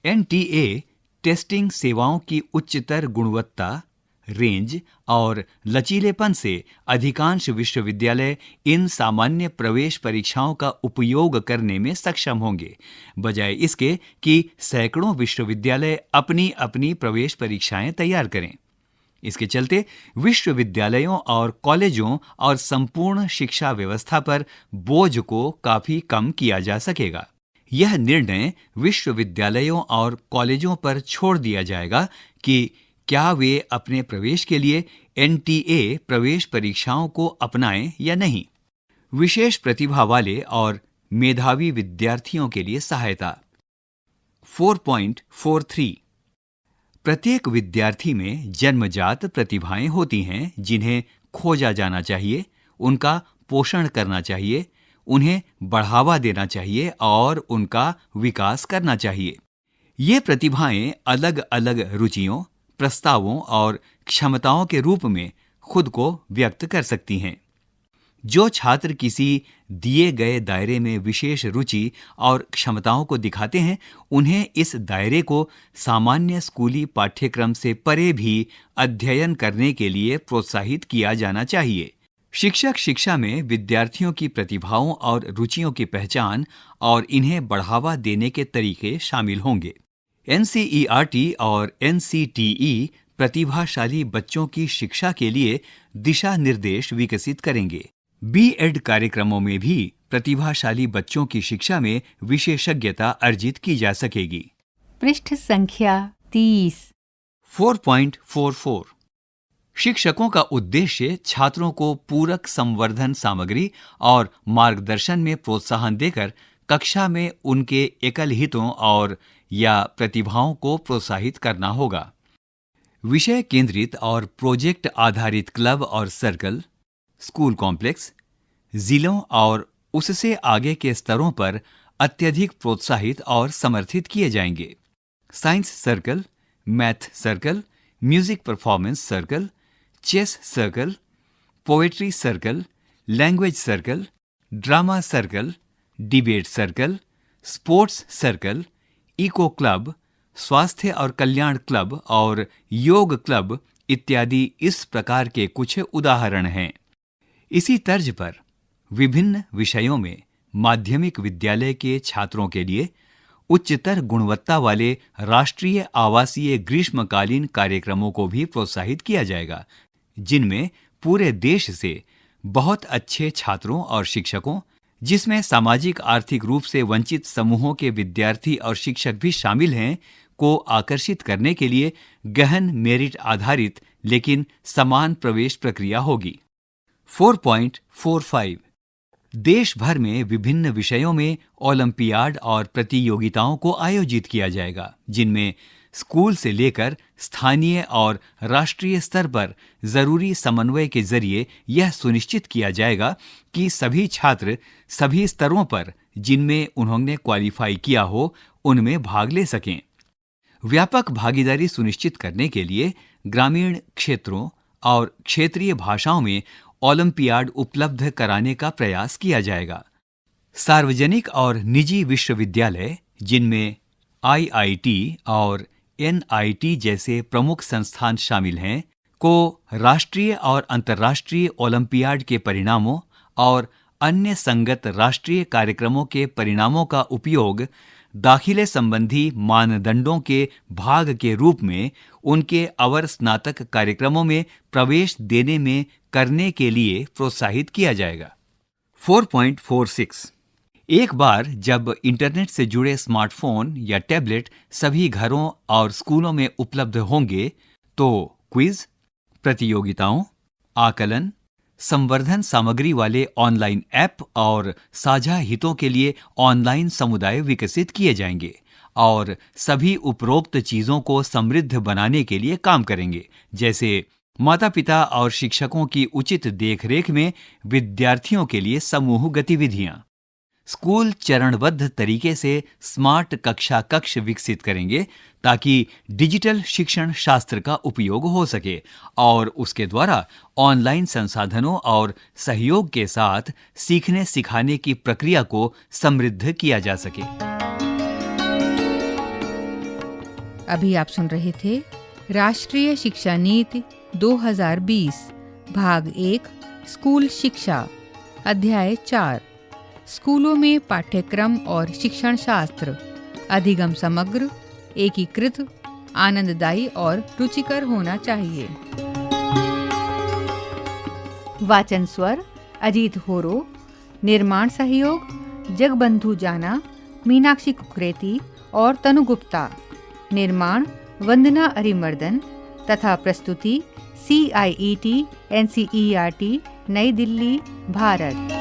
NTA टेस्टिंग सेवाओं की उच्चतर गुणवत्ता, रेंज और लचीलेपन से अधिकांश विश्वविद्यालय इन सामान्य प्रवेश परीक्षाओं का उपयोग करने में सक्षम होंगे, बजाय इसके कि सैकड़ों विश्वविद्यालय अपनी अपनी प्रवेश परीक्षाएं तैयार करें। इसके चलते विश्वविद्यालयों और कॉलेजों और संपूर्ण शिक्षा व्यवस्था पर बोझ को काफी कम किया जा सकेगा। यह निर्णय विश्वविद्यालयों और कॉलेजों पर छोड़ दिया जाएगा कि क्या वे अपने प्रवेश के लिए NTA प्रवेश परीक्षाओं को अपनाएं या नहीं। विशेष प्रतिभा वाले और मेधावी विद्यार्थियों के लिए सहायता। 4.43 प्रत्येक विद्यार्थी में जन्मजात प्रतिभाएं होती हैं जिन्हें खोजा जाना चाहिए, उनका पोषण करना चाहिए, उन्हें बढ़ावा देना चाहिए और उनका विकास करना चाहिए। ये प्रतिभाएं अलग अलग रुचियों, प्रस्तावों और क्षमताओं के रूप में खुद को व्यक्त कर सकती हैं। जो छात्र किसी दिए गए दायरे में विशेष रुचि और क्षमताओं को दिखाते हैं, उन्हें इस दायरे को सामान्य स्कूली पाठ्यक्रम से परे भी अध्ययन करने के लिए प्रोत्साहित किया जाना चाहिए। शिक्षक शिक्षा में विद्यार्थियों की प्रतिभाओं और रुचियों की पहचान और इन्हें बढ़ावा देने के तरीके शामिल होंगे। एनसीईआरटी और एनसीटीई प्रतिभाशाली बच्चों की शिक्षा के लिए दिशा निर्देश विकसित करेंगे। बीएड कार्यक्रमों में भी प्रतिभाशाली बच्चों की शिक्षा में विशेषज्ञता अर्जित की जा सकेगी। पृष्ठ संख्या 30। 4.44 शिक्षकों का उद्देश्य छात्रों को पूरक संवर्धन सामग्री और मार्गदर्शन में प्रोत्साहन देकर कक्षा में उनके एकल हितों और या प्रतिभाओं को प्रोत्साहित करना होगा। विषय केंद्रित और प्रोजेक्ट आधारित क्लब और सर्कल स्कूल कॉम्प्लेक्स जिलों और उससे आगे के स्तरों पर अत्यधिक प्रोत्साहित और समर्थित किए जाएंगे। Science circle, math circle, music performance circle, chess circle, poetry circle, language circle, drama circle, debate circle, sports circle, eco club, स्वास्थ्य और कल्याण क्लब और योग क्लब इत्यादि इस प्रकार के कुछ उदाहरण हैं। इसी तर्ज पर विभिन्न विषयों में माध्यमिक विद्यालय के छात्रों के लिए उच्चतर गुणवत्ता वाले राष्ट्रीय आवासीय ग्रीष्मकालीन कार्यक्रमों को भी प्रोत्साहित किया जाएगा, जिनमें पूरे देश से बहुत अच्छे छात्रों और शिक्षकों, जिसमें सामाजिक आर्थिक रूप से वंचित समूहों के विद्यार्थी और शिक्षक भी शामिल हैं, को आकर्षित करने के लिए गहन मेरिट आधारित लेकिन समान प्रवेश प्रक्रिया होगी। 4.45 देश भर में विभिन्न विषयों में ओलंपियाड और प्रतियोगिताओं को आयोजित किया जाएगा, जिनमें स्कूल से लेकर स्थानीय और राष्ट्रीय स्तर पर जरूरी समन्वय के जरिए यह सुनिश्चित किया जाएगा कि सभी छात्र सभी स्तरों पर जिनमें उन्होंने क्वालिफाई किया हो, उनमें भाग ले सकें। व्यापक भागीदारी सुनिश्चित करने के लिए ग्रामीण क्षेत्रों और क्षेत्रीय भाषाओं में ओलंपियाड उपलब्ध कराने का प्रयास किया जाएगा। सार्वजनिक और निजी विश्वविद्यालय, जिनमें आईआईटी और एनआईटी जैसे प्रमुख संस्थान शामिल हैं, को राष्ट्रीय और अंतर्राष्ट्रीय ओलंपियाड के परिणामों और अन्य संगत राष्ट्रीय कार्यक्रमों के परिणामों का उपयोग दाखिले संबंधी मानदंडों के भाग के रूप में उनके अवर स्नातक कार्यक्रमों में प्रवेश देने में करने के लिए प्रोत्साहित किया जाएगा। 4.46 एक बार जब इंटरनेट से जुड़े स्मार्टफोन या टैबलेट सभी घरों और स्कूलों में उपलब्ध होंगे, तो क्विज, प्रतियोगिताओं, आकलन, संवर्धन सामग्री वाले ऑनलाइन ऐप और साझा हितों के लिए ऑनलाइन समुदाय विकसित किए जाएंगे और सभी उपरोक्त चीजों को समृद्ध बनाने के लिए काम करेंगे, जैसे माता-पिता और शिक्षकों की उचित देखरेख में विद्यार्थियों के लिए समूह गतिविधियां। स्कूल चरणबद्ध तरीके से स्मार्ट कक्षा कक्ष विकसित करेंगे ताकि डिजिटल शिक्षण शास्त्र का उपयोग हो सके और उसके द्वारा ऑनलाइन संसाधनों और सहयोग के साथ सीखने सिखाने की प्रक्रिया को समृद्ध किया जा सके। अभी आप सुन रहे थे राष्ट्रीय शिक्षा नीति 2020 भाग 1 स्कूल शिक्षा अध्याय 4 स्कूलों में पाठ्यक्रम और शिक्षण शास्त्र अधिगम समग्र, एकीकृत, आनंददायी और रुचिकर होना चाहिए। वाचन स्वर अजीत होरो, निर्माण सहयोग जगबंधु जाना, मीनाक्षी कुकरेती और तनु गुप्ता, निर्माण वंदना अरिमर्दन तथा प्रस्तुति CIET NCERT नई दिल्ली, भारत।